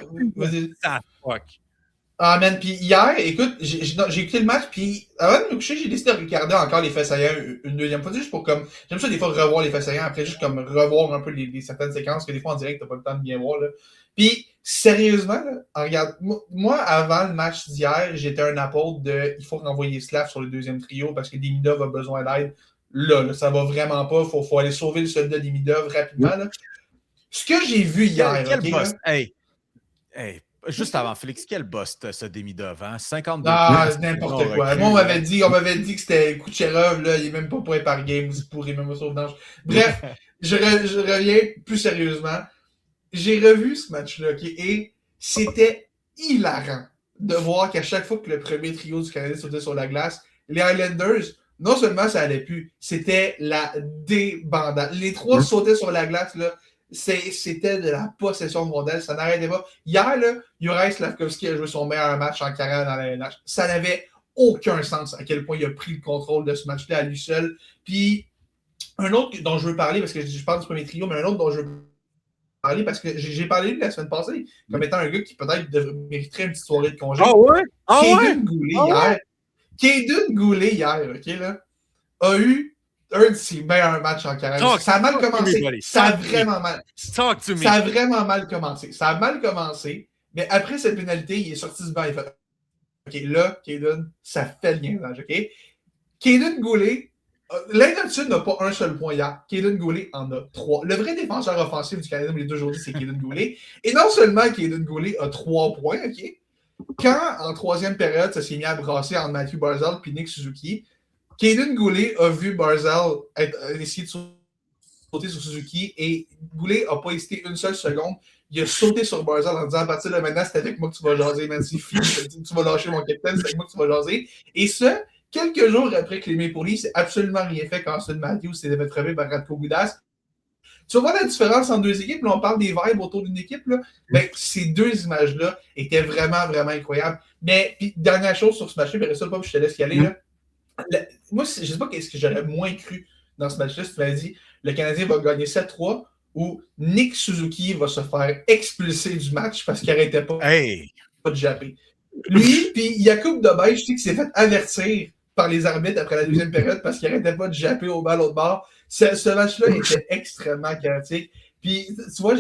Ah, man, puis hier, écoute, j'ai écouté le match, puis avant de me coucher, j'ai décidé de regarder encore les faits saillants une deuxième fois, juste pour comme, j'aime ça des fois revoir les faits saillants, après juste comme revoir un peu les certaines séquences que des fois on dirait que t'as pas le temps de bien voir, là. Puis, sérieusement, là, regarde, moi, avant le match d'hier, j'étais un apôtre de, il faut renvoyer Slav sur le deuxième trio parce que Demidov a besoin d'aide. Là, ça va vraiment pas, faut aller sauver le soldat Demidov rapidement, là. Ce que j'ai vu hier, quel okay, boss? Hey, juste avant, Félix, quel boss ce Demidov, hein? 52 Ah, c'est n'importe quoi. Moi, on m'avait dit que c'était Kucherov, là, il est même pas point par game, c'est pourri, même au sauvetage. Bref, je reviens plus sérieusement. J'ai revu ce match-là, OK, et c'était hilarant de voir qu'à chaque fois que le premier trio du Canadien sautait sur la glace, les Highlanders, non seulement ça allait plus, c'était la débandade. Les trois sautaient sur la glace, là. C'était de la possession de rondelle, ça n'arrêtait pas. Hier, là, Juraj Slafkovský a joué son meilleur match en carrière dans la LNH. Ça n'avait aucun sens à quel point il a pris le contrôle de ce match-là à lui seul. Puis, un autre dont je veux parler, parce que je parle du premier trio, mais un autre dont je veux parler, parce que j'ai parlé de lui la semaine passée, comme étant un gars qui peut-être mériterait une petite soirée de congé. Ah ouais? Kaden Goulet hier, OK, là, a eu un de ses meilleurs matchs en carrière. Ça a mal commencé. Ça a vraiment mal commencé. Ça a mal commencé, mais après cette pénalité, il est sorti du banc. Il fait OK, là, Kaden, ça fait le gainage, OK? Kaden Goulet, l'Indonesie n'a pas un seul point hier. Kaden Goulet en a 3. Le vrai défenseur offensif du Canada, les deux jours, c'est Kaden Goulet. Et non seulement Kaden Goulet a 3 points, OK? Quand, en troisième période, ça s'est mis à brasser entre Matthew Barzal et Nick Suzuki, Kaden Goulet a vu Barzal essayer de sauter sur Suzuki et Goulet n'a pas hésité une seule seconde. Il a sauté sur Barzal en disant à partir de maintenant, c'est avec moi que tu vas jaser, man. C'est fini, tu vas lâcher mon capitaine, c'est avec moi que tu vas jaser. Et ça, quelques jours après que les Maple Leafs n'aient absolument rien fait quand Austin Matthews s'est fait frapper par Radko Gudas. Tu vas voir la différence entre deux équipes. Là, on parle des vibes autour d'une équipe. Là. Ben, ces deux images-là étaient vraiment, vraiment incroyables. Mais, puis, dernière chose sur ce match-là, mais reste pas que je te laisse y aller. Là. Moi, je ne sais pas qu'est-ce que j'aurais moins cru dans ce match-là. Si tu m'avais dit le Canadien va gagner 7-3 ou Nick Suzuki va se faire expulser du match parce qu'il n'arrêtait pas de japper. Lui, puis Jakub Dobej, je sais qu'il s'est fait avertir par les arbitres après la deuxième période parce qu'il n'arrêtait pas de japper au bas l'autre bord. Ce match-là était extrêmement chaotique. Puis, tu vois,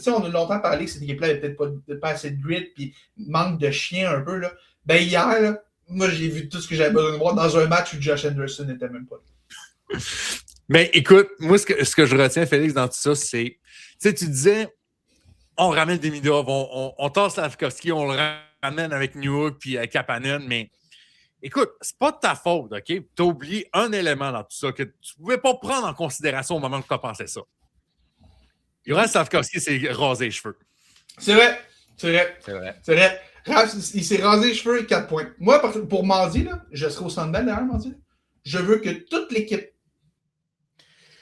on a longtemps parlé que cette équipe-là n'avait peut-être pas assez de grit puis manque de chien un peu. Là. Ben hier, là, moi, j'ai vu tout ce que j'avais besoin de voir dans un match où Josh Anderson n'était même pas là. Mais écoute, moi, ce que je retiens, Félix, dans tout ça, c'est... Tu sais, tu disais, on ramène Demidov, on tasse Slavkovski, on le ramène avec Newhook puis Kapanen, mais écoute, c'est pas de ta faute, OK? Tu as oublié un élément dans tout ça que tu pouvais pas prendre en considération au moment que tu as pensé ça. Yoann Slavkovski s'est rasé les cheveux. C'est vrai. Il s'est rasé les cheveux et 4 points. Moi, pour mardi, là, je serai au Sandbell derrière mardi. Là. Je veux que toute l'équipe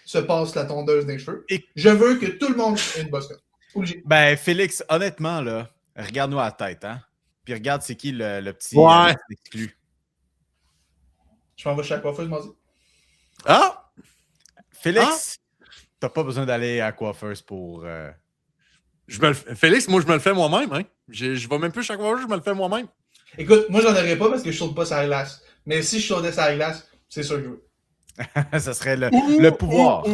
se passe la tondeuse des cheveux. Et je veux que tout le monde ait une bosse. Obligé. Ben, Félix, honnêtement, là, regarde-nous à la tête, hein? Puis regarde c'est qui le petit exclu. Je m'en vais chez la coiffeuse mardi. Ah! Félix, t'as pas besoin d'aller à la coiffeuse pour... Félix, moi, je me le fais moi-même. Hein? Je vais même plus chaque fois, je me le fais moi-même. Écoute, moi, j'en aurais pas parce que je saute pas sur la glace. Mais si je sautais sur la glace, c'est sûr que je veux. Ça serait le pouvoir.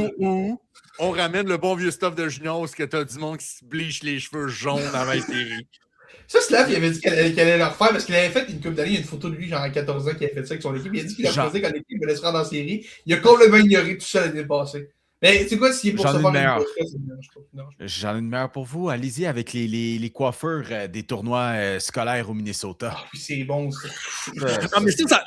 On ramène le bon vieux stuff de Junior, parce que t'as du monde qui se bleach les cheveux jaunes avant la série. Ça, Slav, il avait dit qu'elle allait le refaire parce qu'il avait fait une couple d'années, il y a une photo de lui, genre à 14 ans, qui avait fait ça avec son équipe. Il a dit qu'il a posé quand l'équipe voulait se rendre en série. Il a complètement ignoré tout ça l'année passée. Mais tu sais quoi, s'il est pour se faire une J'en ai une meilleure pour vous. Allez-y avec les coiffeurs des tournois scolaires au Minnesota. Ah, puis c'est bon, ça.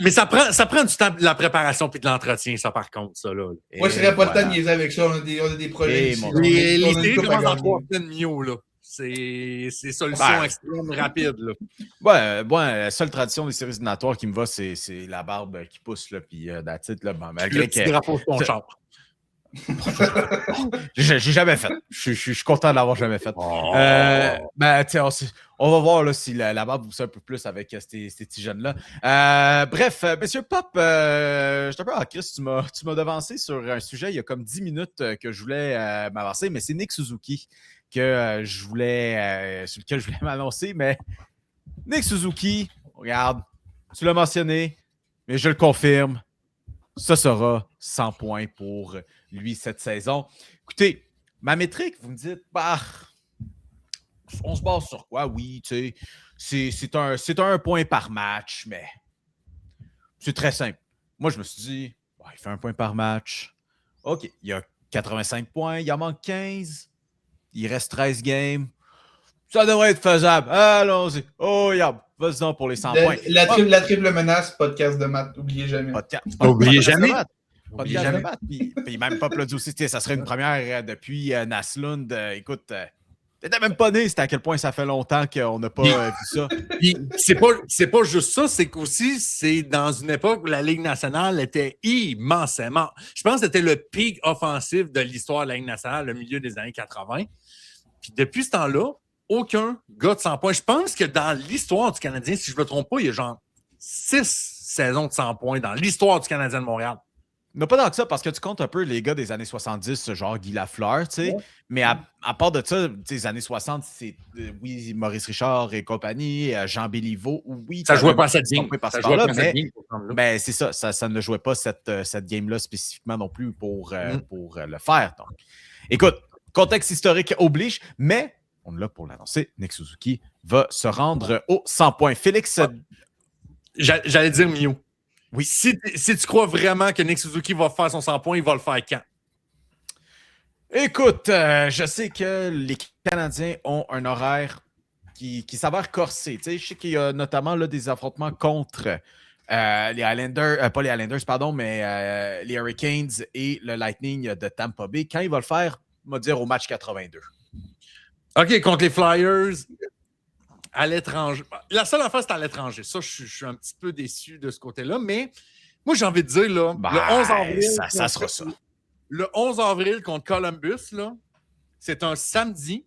mais ça prend du temps de la préparation puis de l'entretien, ça, par contre, ça, là. Moi, je serais pas le temps de niaiser avec ça. On a des projets ici. Les séries commencent en 3 semaines mieux, là. C'est solution extrême rapide, là. Ouais, la seule tradition des séries éliminatoires qui me va, c'est la barbe qui pousse, là, puis that's it, là. Bon, malgré le petit drapeau de ton char. J'ai jamais fait. Je suis content de l'avoir jamais fait. Ben, on va voir là, si la barbe pousse un peu plus avec ces petits jeunes-là. Bref, monsieur Pop, je te parle, Chris, tu m'as devancé sur un sujet il y a comme 10 minutes que je voulais m'avancer, mais c'est Nick Suzuki sur lequel je voulais m'annoncer. Mais Nick Suzuki, regarde, tu l'as mentionné, mais je le confirme, ça sera 100 points pour lui cette saison. Écoutez, ma métrique, vous me dites, on se base sur quoi? Oui, tu sais, c'est un point par match, mais c'est très simple. Moi, je me suis dit, il fait un point par match. OK, il y a 85 points, il en manque 15. Il reste 13 games. Ça devrait être faisable. Allons-y. Oh, vas-y donc pour les 100 points. La triple menace, podcast de maths. Oubliez jamais. Oubliez jamais. Podcast de maths. Puis même pas Plodzi aussi, ça serait une première depuis Naslund. Écoute, t'étais même pas né, c'était à quel point ça fait longtemps qu'on n'a pas vu ça. Puis c'est pas juste ça, c'est qu'aussi, c'est dans une époque où la Ligue nationale était immensément. Je pense que c'était le pic offensif de l'histoire de la Ligue nationale, le milieu des années 80. Puis depuis ce temps-là, aucun gars de 100 points. Je pense que dans l'histoire du Canadien, si je ne me trompe pas, il y a genre 6 saisons de 100 points dans l'histoire du Canadien de Montréal. Mais pas tant que ça, parce que tu comptes un peu les gars des années 70, genre Guy Lafleur, tu sais. Ouais. Mais à part de ça, les années 60, c'est oui, Maurice Richard et compagnie, Jean Béliveau, oui. Ça ne jouait pas cette game. Mais c'est ça, ça ne jouait pas cette game-là spécifiquement non plus pour le faire. Donc, écoute, contexte historique oblige, mais on est là pour l'annoncer. Nick Suzuki va se rendre aux 100 points. Félix. J'allais dire Mio. Oui. Si tu crois vraiment que Nick Suzuki va faire son 100 points, il va le faire quand? Écoute, je sais que les Canadiens ont un horaire qui s'avère corsé. Tu sais, je sais qu'il y a notamment là, des affrontements contre les Islanders, pas les Islanders, pardon, mais les Hurricanes et le Lightning de Tampa Bay. Quand il va le faire, on va dire au match 82. OK, contre les Flyers à l'étranger. La seule affaire, c'est à l'étranger. Ça, je suis un petit peu déçu de ce côté-là, mais moi, j'ai envie de dire, là, le 11 avril... Ça sera ça. Le 11 avril contre Columbus, là, c'est un samedi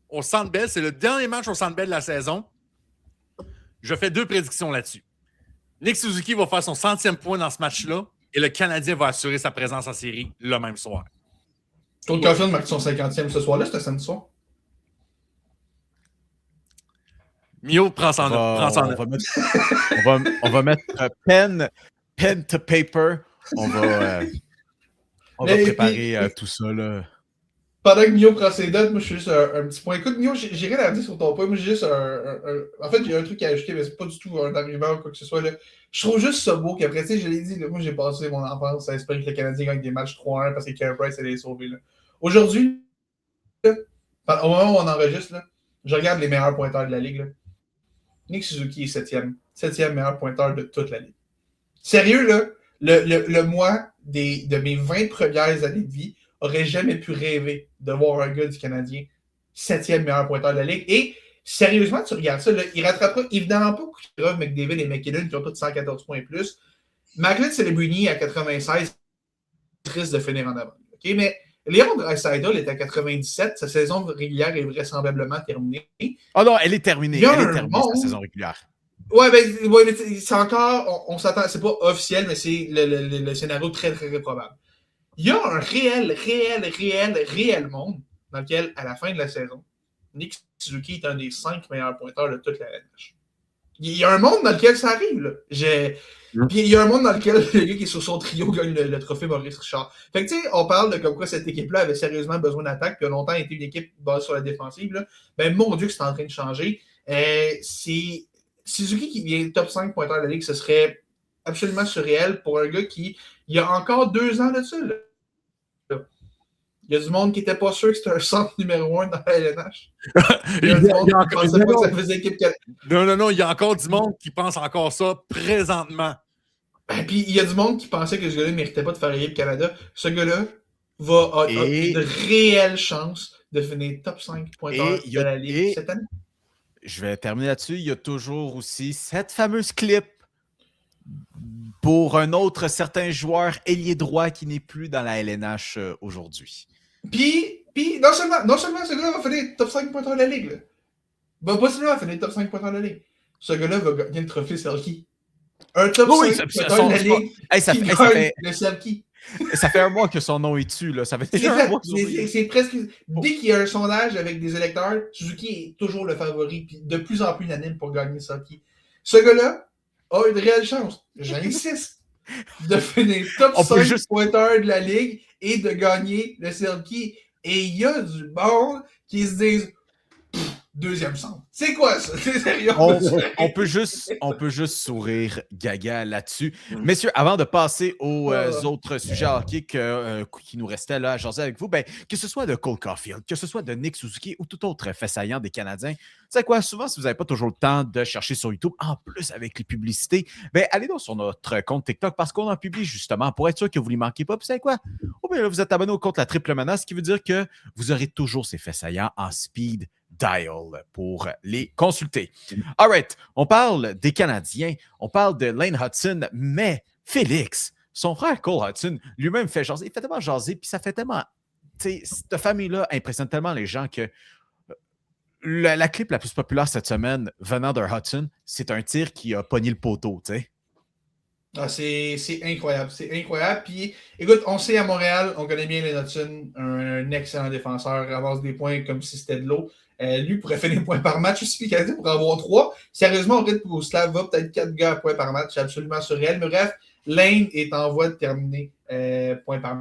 au Centre Bell. C'est le dernier match au Centre Bell de la saison. Je fais 2 prédictions là-dessus. Nick Suzuki va faire son 100e point dans ce match-là et le Canadien va assurer sa présence en série le même soir. Claude Caulfield marque son 50e ce soir-là, c'était samedi soir. Mio, prends son note. On va mettre pen to paper. On va préparer tout ça. Là. pendant que Mio prend ses notes, moi, je suis juste un petit point. Écoute, Mio, j'ai rien à dire sur ton point. Moi, j'ai juste En fait, j'ai un truc à ajouter, mais c'est pas du tout un argument ou quoi que ce soit. Là. Je trouve juste ça beau qu'après, tu sais, je l'ai dit, là, moi, j'ai passé mon enfance à espérer que le Canadien gagne des matchs 3-1 parce que Carey Price allait les sauver. Là. Aujourd'hui, là, au moment où on enregistre, là, je regarde les meilleurs pointeurs de la Ligue. Là. Nick Suzuki est 7e meilleur pointeur de toute la Ligue. Sérieux, là, le mois de mes 20 premières années de vie aurait jamais pu rêver de voir un gars du Canadien 7e meilleur pointeur de la Ligue. Et sérieusement, tu regardes ça, là, il rattrapera évidemment pas Kucherov, McDavid et McKinnon qui ont tous 114 points et plus. McLeod Celebrini à 96 risque de finir en avant. Okay? Mais Leon Draisaitl est à 97. Sa saison régulière est vraisemblablement terminée. Oh non, elle est terminée. Elle est terminée, sa saison régulière. Ouais, mais c'est encore... On s'attend... C'est pas officiel, mais c'est le scénario très, très, très probable. Il y a un réel monde dans lequel, à la fin de la saison, Nick Suzuki est un des 5 meilleurs pointeurs de toute la LNH. Il y a un monde dans lequel ça arrive. Là. Puis il y a un monde dans lequel le gars qui est sur son trio gagne le trophée Maurice Richard. Fait que tu sais, on parle de comme quoi cette équipe-là avait sérieusement besoin d'attaque, puis a longtemps été une équipe basée sur la défensive. Là. Ben mon Dieu que c'est en train de changer. C'est Suzuki qui vient top 5 pointeur de la Ligue, ce serait absolument surréel pour un gars qui, il y a encore 2 ans de ça. Là. Il y a du monde qui n'était pas sûr que c'était un centre numéro 1 dans la LNH. Il y a du monde qui pensait pas que ça faisait équipe. Non, il y a encore du monde qui pense encore ça présentement. Et puis, il y a du monde qui pensait que ce gars-là ne méritait pas de faire l'équipe Canada. Ce gars-là a une réelle chance de finir top 5 pointeurs de la Ligue cette année. Je vais terminer là-dessus. Il y a toujours aussi cette fameuse clip pour un autre certain joueur ailier droit qui n'est plus dans la LNH aujourd'hui. Puis non seulement ce gars-là va finir top 5 pointeurs de la Ligue. Là. Ben, pas seulement va finir top 5 pointeurs de la Ligue. Ce gars-là va gagner le trophée Selke. Un top 5 pointeurs de la Ligue qui gagne le Selke. Ça fait un mois que son nom est dessus. Là. Ça fait déjà un mois. C'est presque... Dès qu'il y a un sondage avec des électeurs, Suzuki est toujours le favori, puis de plus en plus unanime pour gagner le Selke. Ce gars-là a une réelle chance, j'insiste, de finir top 5 pointeurs de la Ligue et de gagner le Selke. Et il y a du monde qui se disent deuxième centre. C'est quoi ça? C'est sérieux? On peut juste sourire gaga là-dessus. Messieurs, avant de passer aux autres sujets hockey qui nous restaient là à jaser avec vous, ben, que ce soit de Cole Caulfield, que ce soit de Nick Suzuki ou tout autre fait saillant des Canadiens, vous savez quoi? Souvent, si vous n'avez pas toujours le temps de chercher sur YouTube, en plus avec les publicités, ben, allez donc sur notre compte TikTok parce qu'on en publie justement pour être sûr que vous ne les manquez pas. Puis, vous savez quoi? Oh, bien là, vous êtes abonné au compte La Triple Menace, ce qui veut dire que vous aurez toujours ces faits saillants en speed dial pour les consulter. All right, on parle des Canadiens, on parle de Lane Hutson, mais Félix, son frère Cole Hutson, lui-même fait jaser. Il fait tellement jaser, puis ça fait tellement... Tu sais, cette famille-là impressionne tellement les gens que la clip la plus populaire cette semaine venant d'un Hutson, c'est un tir qui a pogné le poteau, tu sais. Ah, c'est incroyable, c'est incroyable. Puis, écoute, on sait à Montréal, on connaît bien Lane Hutson, un excellent défenseur, ramasse des points comme si c'était de l'eau. Lui pourrait faire des points par match. Il suffit qu'il pour avoir 3. Sérieusement, au rythme où Slav va, peut-être 4 gars à points par match. C'est absolument surréel. Mais bref, Lane est en voie de terminer points par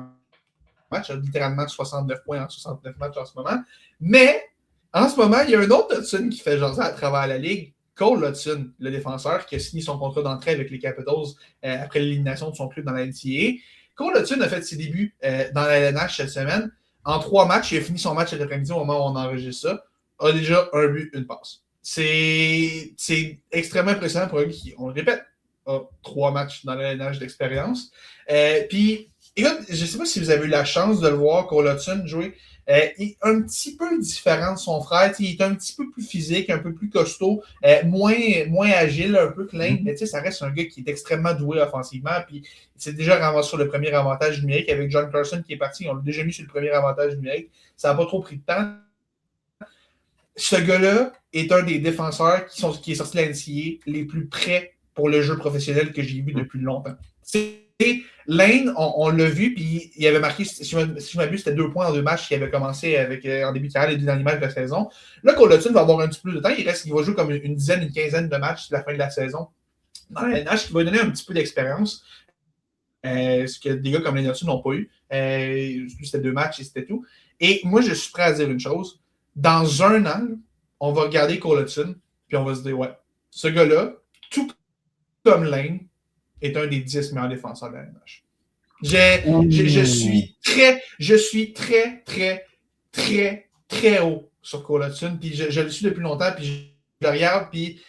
match. Il a littéralement 69 points en 69 matchs en ce moment. Mais, en ce moment, il y a un autre Hutson qui fait jaser à travers la Ligue. Cole Hutson, le défenseur, qui a signé son contrat d'entrée avec les Capitals après l'élimination de son club dans la NCAA. Cole Hutson a fait ses débuts dans la LNH cette semaine. En 3 matchs, il a fini son match cet après-midi au moment où on enregistre ça. A déjà un but, une passe. C'est extrêmement impressionnant pour un gars qui, on le répète, a 3 matchs dans la LNH d'expérience. Puis, écoute, je ne sais pas si vous avez eu la chance de le voir, Cole Hutson jouer. Il est un petit peu différent de son frère. Il est un petit peu plus physique, un peu plus costaud, moins agile un peu que Lane, mais ça reste un gars qui est extrêmement doué offensivement. Puis c'est déjà ramassé sur le premier avantage numérique avec John Carson qui est parti. On l'a déjà mis sur le premier avantage numérique. Ça n'a pas trop pris de temps. Ce gars-là est un des défenseurs qui est sorti de la NCAA les plus prêts pour le jeu professionnel que j'ai vu depuis longtemps. Lane, on l'a vu, puis il avait marqué, si je m'abuse, c'était 2 points en 2 matchs qu'il avait commencé avec, en début de carrière, les 2 derniers matchs de la saison. Là, Cole Hutson va avoir un petit peu plus de temps. Il va jouer comme une dizaine, une quinzaine de matchs à la fin de la saison dans la NH, qui va donner un petit peu d'expérience. Ce que des gars comme Lane Hutson n'ont pas eu. C'était 2 matchs et c'était tout. Et moi, je suis prêt à dire une chose. Dans un an, on va regarder Cole Hudson, puis on va se dire, ouais, ce gars-là, tout comme Lane, est un des 10 meilleurs défenseurs de la NHL. Je suis très haut sur Cole Hudson, puis je le suis depuis longtemps, puis je le regarde, puis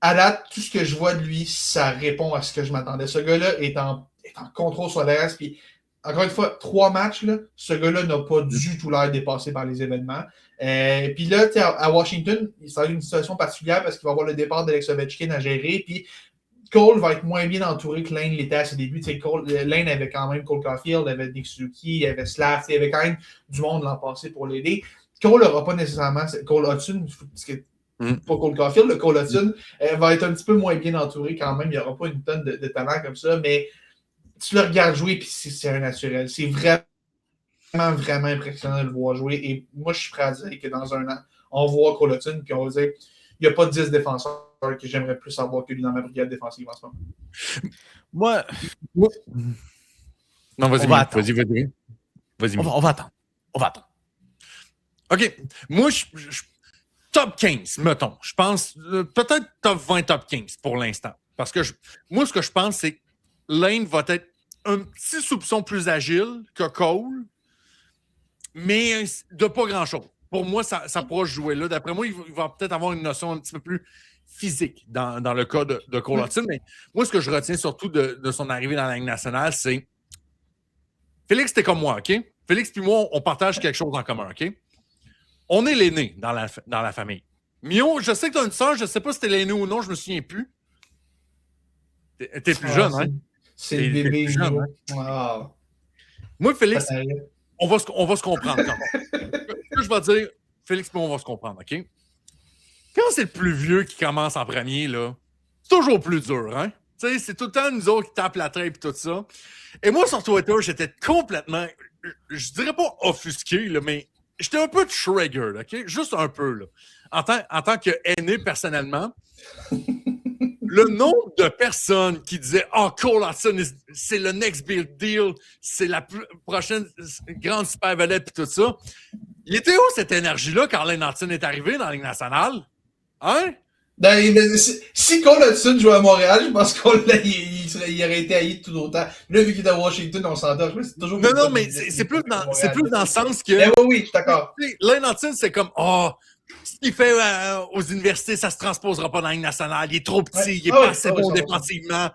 à date, tout ce que je vois de lui, ça répond à ce que je m'attendais. Ce gars-là est en contrôle sur la race, puis encore une fois, 3 matchs, là, ce gars-là n'a pas du tout l'air dépassé par les événements. Puis là, à Washington, ça a une situation particulière parce qu'il va avoir le départ d'Alex Ovechkin à gérer, puis Cole va être moins bien entouré que Lane l'était à ses débuts. Lane avait quand même Cole Caulfield, avait Nick Suzuki, avait Slav, il y avait quand même du monde l'an passé pour l'aider. Cole n'aura pas nécessairement... Cole Hudson, parce que pas Cole Caulfield, le Cole Hudson va être un petit peu moins bien entouré quand même. Il n'y aura pas une tonne de talent comme ça, mais tu le regardes jouer puis c'est un naturel. C'est vraiment impressionnant de le voir jouer. Et moi, je suis prêt à dire que dans un an, on voit Cole Hudson puis on va dire il n'y a pas 10 défenseurs que j'aimerais plus avoir que lui dans ma brigade défensive en ce moment. Moi. Non, vas-y. Vas-y. On va attendre. OK. Moi, top 15, mettons. Je pense peut-être top 20, top 15 pour l'instant. Parce que moi, ce que je pense, c'est que Lane va être un petit soupçon plus agile que Cole, mais de pas grand-chose. Pour moi, ça pourra jouer là. D'après moi, il va peut-être avoir une notion un petit peu plus physique dans le cas de Cole Hudson. Mais moi, ce que je retiens surtout de son arrivée dans la Ligue nationale, c'est Félix, t'es comme moi, OK? Félix puis moi, on partage quelque chose en commun, OK? On est l'aîné dans la famille. Mio, je sais que tu as une soeur, je ne sais pas si t'es l'aîné ou non, je me souviens plus. T'es plus jeune, hein? C'est le bébé jeune, hein? Wow. Moi, Félix, on va se comprendre. Je vais dire, Félix, on va se comprendre, OK? Quand c'est le plus vieux qui commence en premier, là, c'est toujours plus dur, hein? Tu sais, c'est tout le temps nous autres qui tapent la trappe et tout ça. Et moi, sur Twitter, j'étais complètement, je dirais pas offusqué, là, mais j'étais un peu triggered, OK? Juste un peu, là. En tant qu'aîné, personnellement, le nombre de personnes qui disaient « Oh, Cole Hudson, c'est le next big deal, c'est la prochaine grande super vedette et tout ça. » Il était où cette énergie-là quand Lane Hudson est arrivé dans la Ligue nationale? Hein? Si Cole Hudson jouait à Montréal, je pense qu'il aurait été haï tout autant. Là, vu qu'il est à Washington, on s'entend. C'est toujours non, mais c'est plus dans le sens que... Mais oui, je suis d'accord. Lane Hudson, c'est comme « Oh, ce qu'il fait aux universités, ça se transposera pas dans la Ligue nationale. Il est trop petit, il est pas assez bon défensivement. »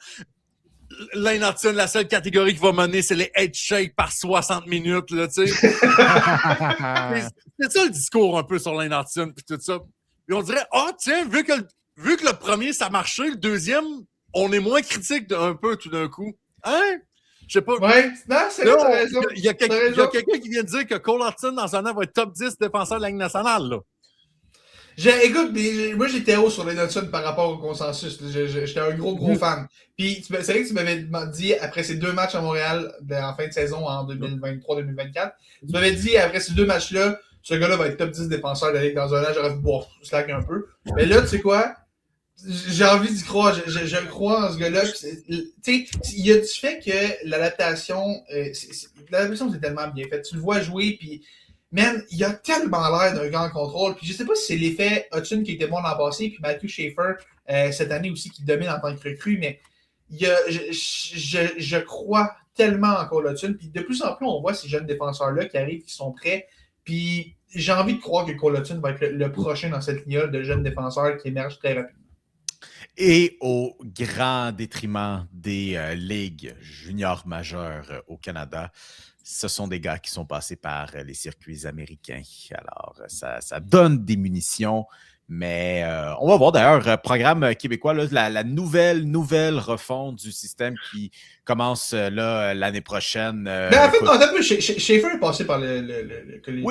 Lane Hudson, la seule catégorie qu'il va mener, c'est les head shakes par 60 minutes, là, tu sais. C'est ça le discours un peu sur Lane Hudson puis tout ça. Puis on dirait, tiens, vu que le premier, ça marchait, le deuxième, on est moins critique un peu tout d'un coup. Hein? Je sais pas. Ouais, non, c'est là, t'as raison. Il y a quelqu'un qui vient de dire que Cole Hudson, dans un an, va être top 10 défenseur de la Ligue nationale, là. Écoute, moi j'étais haut sur les Hudson par rapport au consensus. J'étais un gros fan. Puis c'est vrai que tu m'avais dit, après ces 2 matchs à Montréal en fin de saison en 2023-2024, tu m'avais dit, après ces 2 matchs-là, ce gars-là va être top 10 défenseur de la Ligue dans un an. J'aurais fait, slack un peu. Mais là, tu sais quoi? J'ai envie d'y croire. Je crois en ce gars-là. Tu sais, il y a du fait que l'adaptation, c'est tellement bien fait. Tu le vois jouer, puis man, il a tellement l'air d'un gars en contrôle. Puis je sais pas si c'est l'effet Hudson qui était bon l'an passé, puis Matthew Schaefer cette année aussi qui domine en tant que recrue, mais je crois tellement en Cole Hudson. Puis de plus en plus, on voit ces jeunes défenseurs-là qui arrivent, qui sont prêts. Puis j'ai envie de croire que Cole Hudson va être le prochain dans cette ligne de jeunes défenseurs qui émergent très rapidement. Et au grand détriment des ligues juniors majeures au Canada, ce sont des gars qui sont passés par les circuits américains. Alors, ça donne des munitions, mais on va voir d'ailleurs, programme québécois, là, la nouvelle refonte du système qui commence là l'année prochaine. Mais en fait, Schaefer est passé par le collège.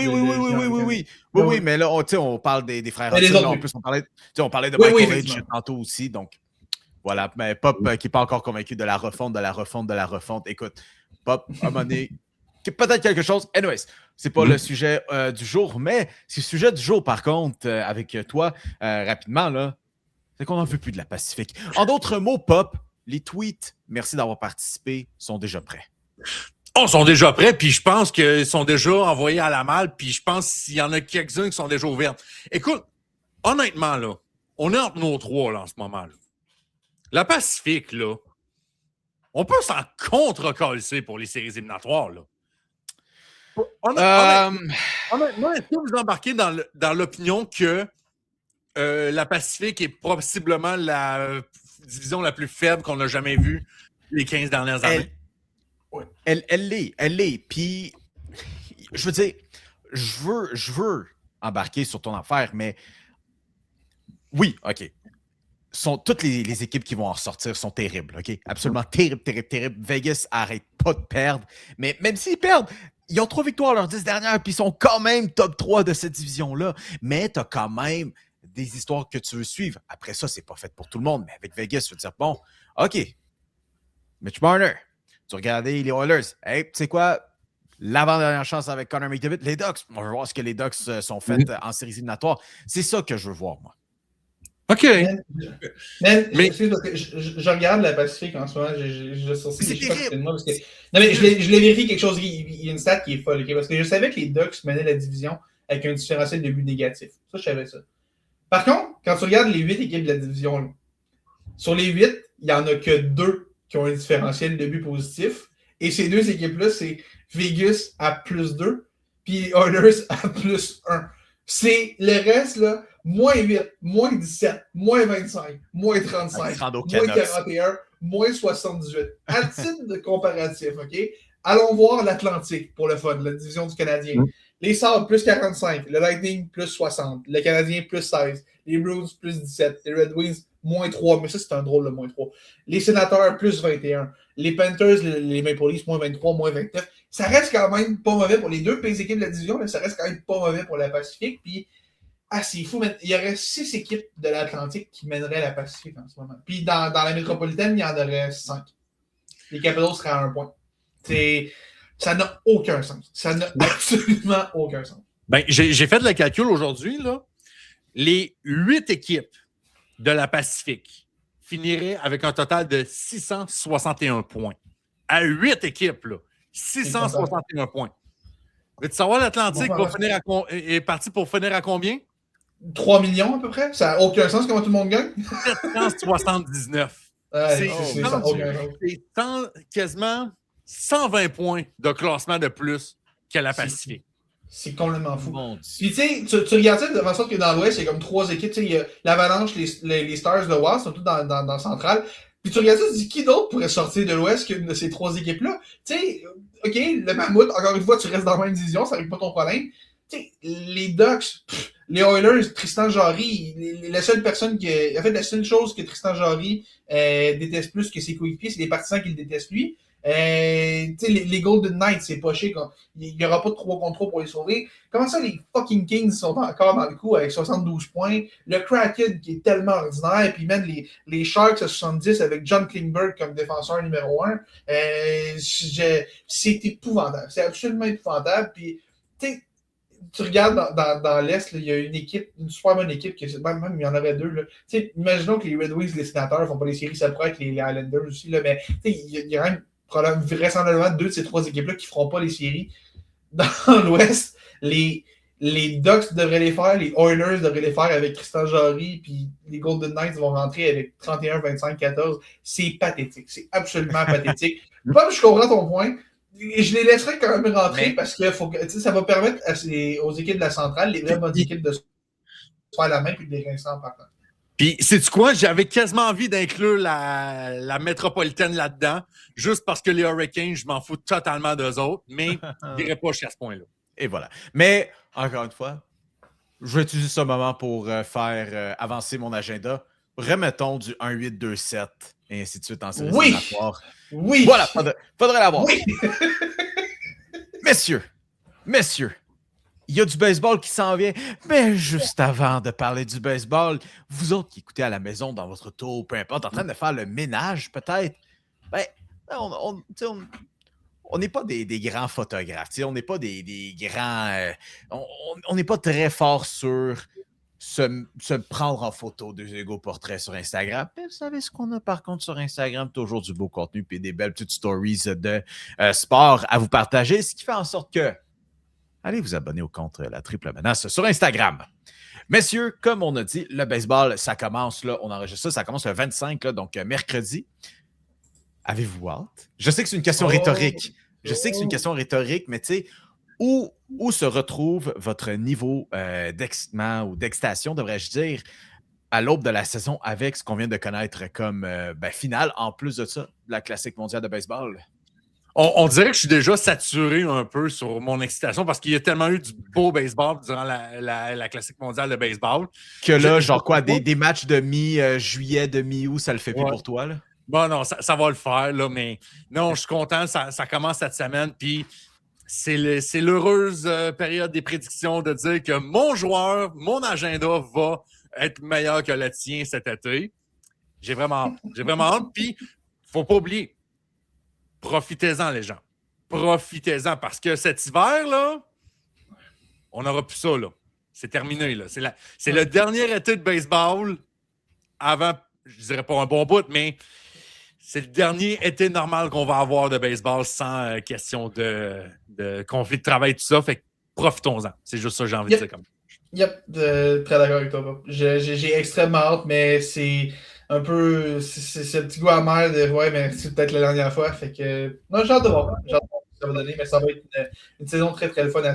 Oui, mais là, on parle des frères Hudson. En plus, on parlait de Michael Age tantôt aussi, donc voilà. Mais Pop qui n'est pas encore convaincu de la refonte. Écoute, Pop, à un moment donné, peut-être quelque chose. Anyways, c'est pas le sujet du jour, mais c'est le sujet du jour, par contre, avec toi, rapidement, là, c'est qu'on n'en veut plus de la Pacifique. En d'autres mots, Pop, les tweets, merci d'avoir participé, sont déjà prêts. Oh, ils sont déjà prêts, puis je pense qu'ils sont déjà envoyés à la malle, puis je pense qu'il y en a quelques-uns qui sont déjà ouverts. Écoute, honnêtement, là, on est entre nos trois là, en ce moment. Là. La Pacifique, là, on peut s'en contre-coller pour les séries éliminatoires. Là. Honnêtement, est-ce que vous embarquez dans l'opinion que la Pacifique est possiblement la division la plus faible qu'on a jamais vue les 15 dernières années? Elle l'est. Puis, je veux dire, je veux embarquer sur ton affaire, mais oui, OK. Toutes les équipes qui vont en ressortir sont terribles, OK? Absolument terribles. Vegas arrête pas de perdre. Mais même s'ils perdent, ils ont 3 victoires leurs 10 dernières, puis ils sont quand même top 3 de cette division-là. Mais tu as quand même des histoires que tu veux suivre. Après ça, c'est pas fait pour tout le monde. Mais avec Vegas, tu veux dire, bon, OK, Mitch Marner, tu regardais les Oilers. Hey, tu sais quoi? L'avant-dernière chance avec Connor McDavid, les Ducks. On va voir ce que les Ducks sont faits en séries éliminatoires. C'est ça que je veux voir, moi. OK. Mais je regarde la Pacifique en ce moment. Je C'est terrible. Moi parce que... Non, mais je l'ai vérifié quelque chose. Il y a une stat qui est folle. Okay? Parce que je savais que les Ducks menaient la division avec un différentiel de but négatif. Ça, je savais ça. Par contre, quand tu regardes les 8 équipes de la division, là, sur les 8, il n'y en a que 2 qui ont un différentiel de but positif. Et ces 2 équipes-là, c'est Vegas à +2 puis les Oilers à +1. C'est le reste, là, -8, -17, -25, -35, -41, -78. À titre de comparatif, OK? Allons voir l'Atlantique pour le fun, la division du Canadien. Les Sabres, +45, le Lightning, +60, le Canadien, +16, les Bruins, +17, les Red Wings, -3, mais ça, c'est un drôle de -3. Les Sénateurs, +21, les Panthers, les Maple Leafs, -23, -29. Ça reste quand même pas mauvais pour les 2 pays équipes de la division, mais ça reste quand même pas mauvais pour la Pacifique. Puis, c'est fou, mais il y aurait 6 équipes de l'Atlantique qui mèneraient la Pacifique en ce moment. Puis, dans la métropolitaine, il y en aurait 5. Les Capitals seraient à 1 point. Ça n'a aucun sens. Ça n'a absolument aucun sens. Ben, j'ai fait le calcul aujourd'hui, là. Les 8 équipes de la Pacifique finiraient avec un total de 661 points. À 8 équipes, là. 661 points. Veux-tu savoir, l'Atlantique est parti pour finir à combien? 3 millions à peu près? Ça n'a aucun sens comment tout le monde gagne? 779. C'est quasiment 120 points de classement de plus que la Pacifique. C'est complètement fou. Puis tu sais, tu regardes ça de façon que dans l'Ouest, il y a comme 3 équipes. Il y a l'Avalanche, les Stars, le Wild, sont tous dans le central. Puis tu regardes ça, tu dis qui d'autre pourrait sortir de l'Ouest qu'une de ces 3 équipes-là? Tu sais, OK, le Mammouth, encore une fois, tu restes dans la même division, ça règle pas ton problème. Tu sais, les Ducks, les Oilers, Tristan Jarry, la seule personne qui... En fait, la seule chose que Tristan Jarry déteste plus que ses coéquipiers, c'est les partisans qui le détestent lui. Les Golden Knights, c'est pas chic. Il n'y aura pas de 3 contre 3 pour les sauver. Comment ça, les fucking Kings sont encore dans le coup avec 72 points? Le Kraken qui est tellement ordinaire. Puis même les Sharks à 70 avec John Klingberg comme défenseur numéro 1. C'est épouvantable. C'est absolument épouvantable. Puis, tu regardes dans l'Est, il y a une équipe, une super bonne équipe, même il y en avait 2. Là. Imaginons que les Red Wings, les Sénateurs ne font pas les séries, ça pourrait être les Islanders aussi. Là, mais il y a même vraisemblablement 2 de ces 3 équipes-là qui ne feront pas les séries. Dans l'Ouest, les Ducks devraient les faire, les Oilers devraient les faire avec Tristan Jarry, puis les Golden Knights vont rentrer avec 31, 25, 14. C'est pathétique. C'est absolument pathétique. Comme je comprends ton point, je les laisserai quand même rentrer parce que ça va permettre aux équipes de la centrale, les vraies bonnes équipes de se faire la main et de les rincer en partant. Puis, sais-tu quoi? J'avais quasiment envie d'inclure la métropolitaine là-dedans, juste parce que les Hurricanes, je m'en fous totalement d'eux autres, mais je n'irai pas jusqu'à ce point-là. Et voilà. Mais, encore une fois, je vais utiliser ce moment pour faire avancer mon agenda. Remettons du 1-8-2-7 et ainsi de suite en séries éliminatoires. Oui! Voilà, faudrait l'avoir. Oui! Messieurs, il y a du baseball qui s'en vient, mais juste avant de parler du baseball, vous autres qui écoutez à la maison, dans votre auto, peu importe, en train de faire le ménage peut-être, on n'est pas des grands photographes, on n'est pas des grands... on n'est pas très fort sur se prendre en photo des égaux portraits sur Instagram. Mais vous savez ce qu'on a par contre sur Instagram? Toujours du beau contenu puis des belles petites stories de sport à vous partager, ce qui fait en sorte que allez vous abonner au compte La Triple Menace sur Instagram. Messieurs, comme on a dit, le baseball, ça commence, là, on enregistre ça commence le 25, là, donc mercredi. Avez-vous hâte? Je sais que c'est une question rhétorique. Je sais que c'est une question rhétorique, mais tu sais, où se retrouve votre niveau d'excitement ou d'excitation, devrais-je dire, à l'aube de la saison avec ce qu'on vient de connaître comme finale, en plus de ça, la Classique mondiale de baseball? On dirait que je suis déjà saturé un peu sur mon excitation parce qu'il y a tellement eu du beau baseball durant la Classique mondiale de baseball. Que là, genre quoi, des matchs de mi-juillet, de mi-août, ça le fait plus pour toi, là? Bon, non, ça va le faire, là, mais non, je suis content, ça commence cette semaine, puis c'est l'heureuse période des prédictions de dire que mon joueur, mon agenda va être meilleur que le tien cet été. J'ai vraiment hâte, puis faut pas oublier, profitez-en, les gens. Profitez-en, parce que cet hiver, là, on n'aura plus ça, là. C'est terminé, là. C'est le dernier été de baseball avant, je dirais pas un bon bout, mais c'est le dernier été normal qu'on va avoir de baseball sans question de conflit de travail, tout ça. Fait que profitons-en. C'est juste ça que j'ai envie de dire. Très d'accord avec toi, Bob. J'ai extrêmement hâte, mais c'est un peu... C'est un petit goût amer de... Ouais, mais c'est peut-être la dernière fois. Fait que... Non, j'ai hâte de voir. J'ai hâte de voir ce que ça va donner, mais ça va être une saison très, très fun à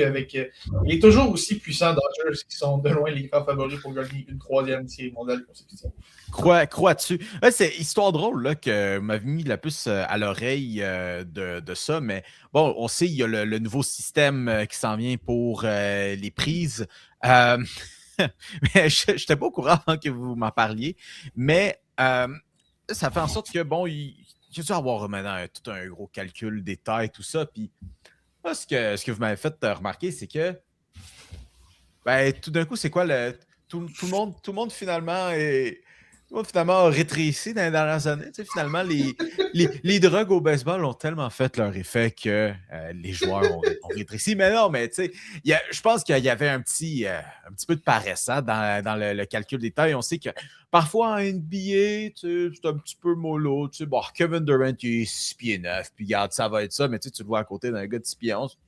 avec, il est toujours aussi puissant Dodgers qui sont de loin les grands favoris pour gagner une 3e série mondiale consécutive. Crois-tu? Ouais, c'est histoire drôle là, que m'avait mis la puce à l'oreille de ça, mais bon, on sait il y a le nouveau système qui s'en vient pour les prises. Mais je n'étais pas au courant que vous m'en parliez, mais ça fait en sorte que, bon, il y a dû avoir maintenant tout un gros calcul des tailles, tout ça, puis ce que vous m'avez fait remarquer, c'est que tout d'un coup, c'est quoi tout le monde finalement a rétréci dans les dernières années. Tu sais, finalement, les drogues au baseball ont tellement fait leur effet que les joueurs ont rétréci. Mais non, mais tu sais, je pense qu'il y avait un petit peu de paresse dans le calcul des tailles. On sait que parfois en NBA, tu sais, c'est un petit peu mollo. Tu sais, bon, Kevin Durant, il est 6 pieds 9, puis regarde, ça va être ça, mais tu le vois à côté d'un gars de 6 pieds 11.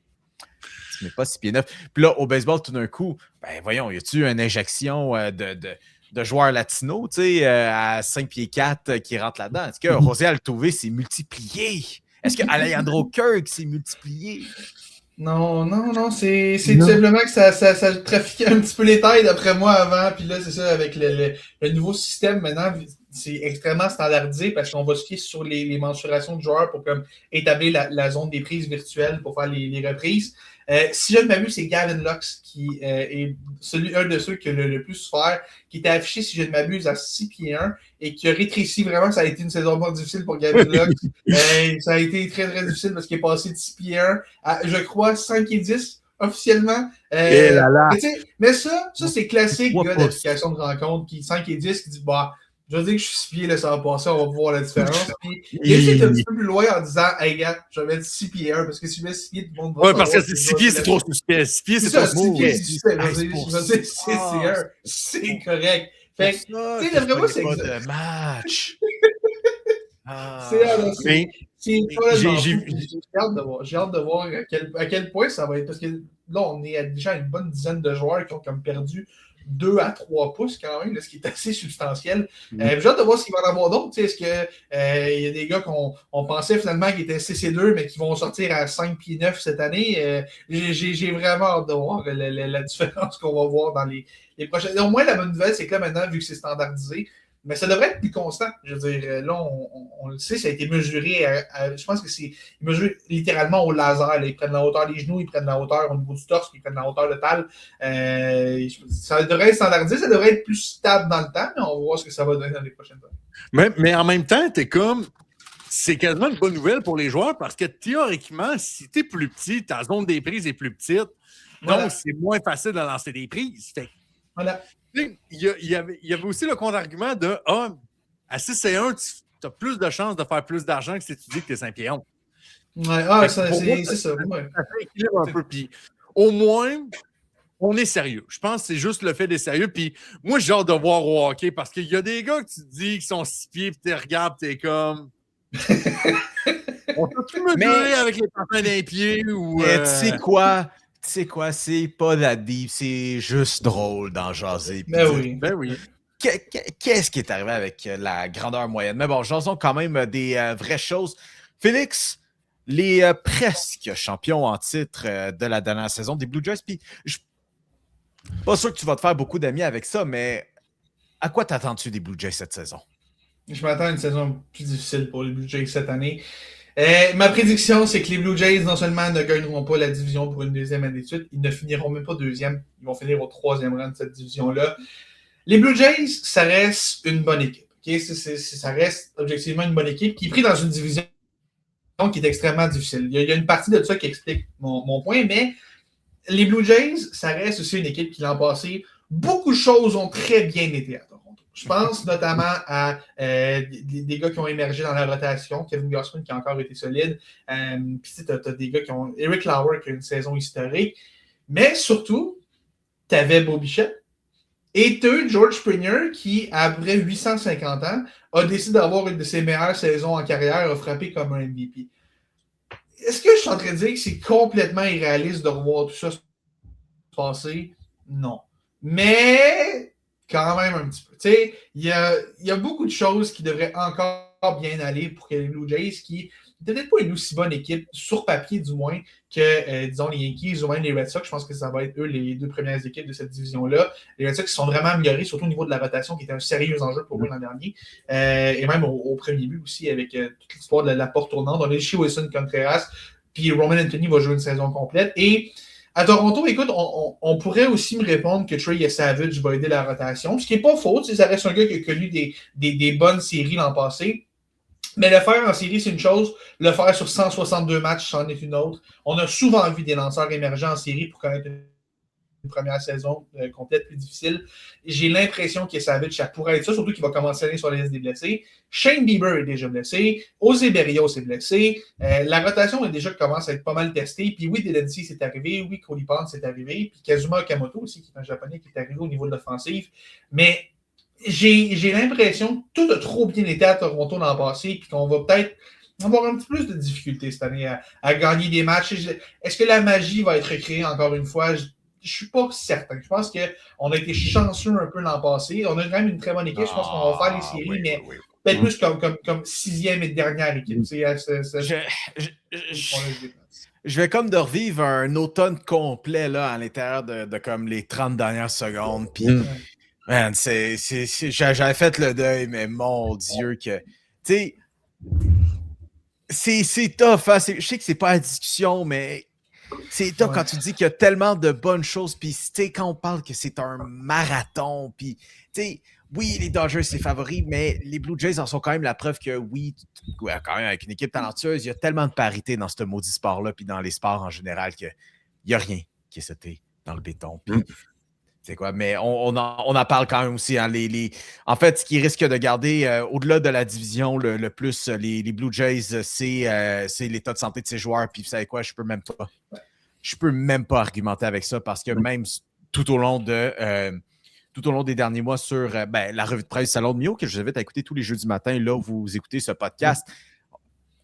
Tu n'es pas 6 pieds 9. Puis là, au baseball, tout d'un coup, voyons, y a-tu une injection de joueurs latinos, tu sais, à 5 pieds 4 qui rentrent là-dedans? Est-ce que José Altuve s'est multiplié? Est-ce que Alejandro Kirk s'est multiplié? Non, c'est tout simplement que ça trafiquait un petit peu les tailles d'après moi avant, puis là, c'est ça, avec le nouveau système maintenant, c'est extrêmement standardisé parce qu'on va se fier sur les mensurations de joueurs pour comme établir la zone des prises virtuelles pour faire les reprises. Si je ne m'abuse, c'est Gavin Lux qui est un de ceux qui a le plus souffert, qui était affiché, si je ne m'abuse, à 6 pieds 1 et qui a rétréci vraiment. Ça a été une saison pas difficile pour Gavin Lux. Ça a été très, très difficile parce qu'il est passé de 6 pieds 1 à, je crois, 5 et 10 officiellement. Mais ça c'est classique, gars d'application de rencontre qui 5 et 10 qui dit je veux dire que je suis 6 pieds, là, ça va passer, on va voir la différence. Puis, il est un petit peu plus loin en disant, hey, gars, je vais mettre 6 pieds 1, parce que si je mets 6 pieds, tout le monde va. Ouais, parce que 6 pieds, c'est trop suspect. 6 pieds, c'est trop suspect. 6 pieds, c'est 1. C'est correct. Fait que, tu sais, vraiment, c'est pas de match. J'ai hâte de voir à quel point ça va être, parce que là, on est déjà à une bonne dizaine de joueurs qui ont comme perdu 2 à 3 pouces quand même, là, ce qui est assez substantiel. J'ai hâte de voir s'il va y en avoir d'autres. Est-ce qu'il y a des gars qu'on pensait finalement qui étaient CC2, mais qui vont sortir à 5 pieds 9 cette année? J'ai vraiment hâte de voir la différence qu'on va voir dans les prochaines. Au moins, la bonne nouvelle, c'est que là, maintenant, vu que c'est standardisé, mais ça devrait être plus constant. Je veux dire, là, on le sait, ça a été mesuré. Je pense que c'est mesuré littéralement au laser. Là. Ils prennent la hauteur des genoux, ils prennent la hauteur au niveau du torse, puis ils prennent la hauteur de talle. Ça devrait être standardisé, ça devrait être plus stable dans le temps, mais on va voir ce que ça va donner dans les prochaines années. Mais en même temps, c'est quasiment une bonne nouvelle pour les joueurs parce que théoriquement, si tu es plus petit, ta zone des prises est plus petite. Voilà. Donc, c'est moins facile de lancer des prises. Voilà. Il y avait aussi le contre-argument de à 6 et 1, tu as plus de chances de faire plus d'argent que si tu dis que tu es 5 pieds 11. Ouais, c'est ça. Ouais. Ça fait équilibre un peu. Puis, au moins, on est sérieux. Je pense que c'est juste le fait d'être sérieux. Puis moi, j'ai hâte de voir au hockey parce qu'il y a des gars que tu te dis qui sont 6 pieds, puis tu les regardes, t'es comme. On peut-tu mesurer avec les patins d'un pied ou. Mais tu sais quoi? C'est pas la deep, c'est juste drôle d'en jaser. Ben oui. Qu'est-ce qui est arrivé avec la grandeur moyenne? Mais bon, jasons quand même des vraies choses. Félix, les presque champions en titre de la dernière saison des Blue Jays, puis je suis pas sûr que tu vas te faire beaucoup d'amis avec ça, mais à quoi t'attends-tu des Blue Jays cette saison? Je m'attends à une saison plus difficile pour les Blue Jays cette année. Ma prédiction, c'est que les Blue Jays, non seulement ne gagneront pas la division pour une deuxième année de suite, ils ne finiront même pas deuxième. Ils vont finir au 3e rang de cette division-là. Les Blue Jays, ça reste une bonne équipe. Okay? Ça reste objectivement une bonne équipe qui est prise dans une division qui est extrêmement difficile. Il y a une partie de ça qui explique mon point, mais les Blue Jays, ça reste aussi une équipe qui, l'an passé, beaucoup de choses ont très bien été à Toronto. Je pense notamment à des gars qui ont émergé dans la rotation. Kevin Gausman qui a encore été solide. Puis tu as des gars qui ont... Eric Lauer qui a une saison historique. Mais surtout, tu avais Bo Bichette. Et tu as George Springer qui, après 850 ans, a décidé d'avoir une de ses meilleures saisons en carrière, a frappé comme un MVP. Est-ce que je suis en train de dire que c'est complètement irréaliste de revoir tout ça se passer? Non. Mais quand même un petit peu. Tu sais, il y a beaucoup de choses qui devraient encore bien aller pour que les Blue Jays, qui peut-être pas une aussi bonne équipe, sur papier du moins, que, disons, les Yankees ou même les Red Sox. Je pense que ça va être eux les deux premières équipes de cette division-là. Les Red Sox sont vraiment améliorés, surtout au niveau de la rotation, qui était un sérieux enjeu pour eux l'an dernier. Et même au premier but aussi, avec toute l'histoire de la porte tournante. On a Shea Wilson Contreras, puis Roman Anthony va jouer une saison complète. Et à Toronto, écoute, on pourrait aussi me répondre que Trey Savage va aider la rotation, ce qui n'est pas faux. Ça reste un gars qui a connu des bonnes séries l'an passé. Mais le faire en série, c'est une chose. Le faire sur 162 matchs, c'en est une autre. On a souvent vu des lanceurs émergents en série pour connaître une première saison complète plus difficile. J'ai l'impression que Savage, ça pourrait être ça, surtout qu'il va commencer l'année sur la liste des blessés. Shane Bieber est déjà blessé. José Berrios est blessé. La rotation est déjà commence à être pas mal testée. Puis oui, Delancy c'est arrivé. Oui, Cody Pond c'est arrivé. Puis Kazuma Okamoto aussi, qui est un japonais, qui est arrivé au niveau de l'offensive. Mais j'ai l'impression que tout a trop bien été à Toronto l'an passé, puis qu'on va peut-être avoir un petit peu plus de difficultés cette année à gagner des matchs. Est-ce que la magie va être recréée encore une fois? Je suis pas certain. Je pense qu'on a été chanceux un peu l'an passé. On a quand même une très bonne équipe. Je pense qu'on va faire les séries, mais peut-être plus comme 6e et dernière équipe. Je vais comme de revivre un automne complet là, à l'intérieur de comme les 30 dernières secondes. Puis, man, j'avais fait le deuil, mais mon Dieu, que. Tu sais, c'est tough. Hein? Je sais que c'est pas la discussion, mais c'est tough quand tu dis qu'il y a tellement de bonnes choses. Puis, tu sais, quand on parle que c'est un marathon, puis, tu sais, oui, les Dodgers, c'est favori, mais les Blue Jays en sont quand même la preuve que oui, quand même, avec une équipe talentueuse, il y a tellement de parité dans ce maudit sport-là, puis dans les sports en général, qu'il n'y a rien qui est sauté dans le béton. Puis, c'est quoi? Mais on en parle quand même aussi. Hein, en fait, ce qui risque de garder au-delà de la division le plus les Blue Jays, c'est l'état de santé de ses joueurs. Puis vous savez quoi? Je peux même pas argumenter avec ça parce que même tout au long des derniers mois sur la revue de presse Salon de Mio, que je vous invite à écouter tous les jeudis matin, là où vous écoutez ce podcast.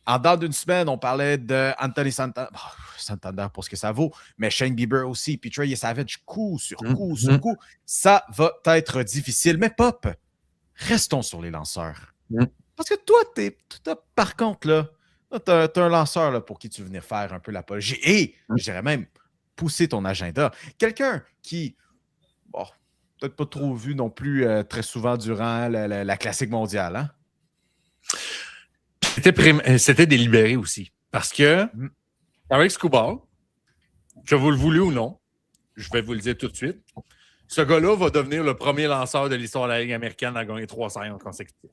En dedans d'une semaine, on parlait de Anthony Santander pour ce que ça vaut, mais Shane Bieber aussi, puis Trey Savage, coup sur coup sur coup. Ça va être difficile. Mais Pop, restons sur les lanceurs. Parce que toi, par contre, là, t'as un lanceur là, pour qui tu veux venir faire un peu l'apologie. Et, je dirais même, pousser ton agenda. Quelqu'un qui, peut-être pas trop vu non plus très souvent durant la classique mondiale, hein? C'était délibéré aussi. Parce que, avec Skubal, que vous le voulez ou non, je vais vous le dire tout de suite, ce gars-là va devenir le premier lanceur de l'histoire de la Ligue américaine à gagner 3 saisons consécutives.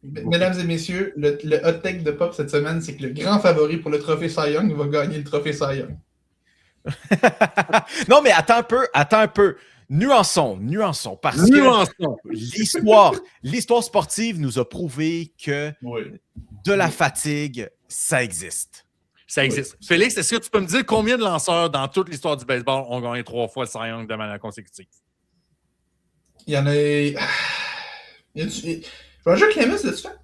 Mesdames et messieurs, le hot take de Pop cette semaine, c'est que le grand favori pour le trophée Cy Young va gagner le trophée Cy Young. Non, mais attends un peu. Nuançons, parce que l'histoire sportive nous a prouvé que de la fatigue, ça existe. Ça existe. Oui. Félix, est-ce que tu peux me dire combien de lanceurs dans toute l'histoire du baseball ont gagné 3 fois le Cy Young de manière consécutive? Il y en a... Roger Clemens, l'as-tu fait?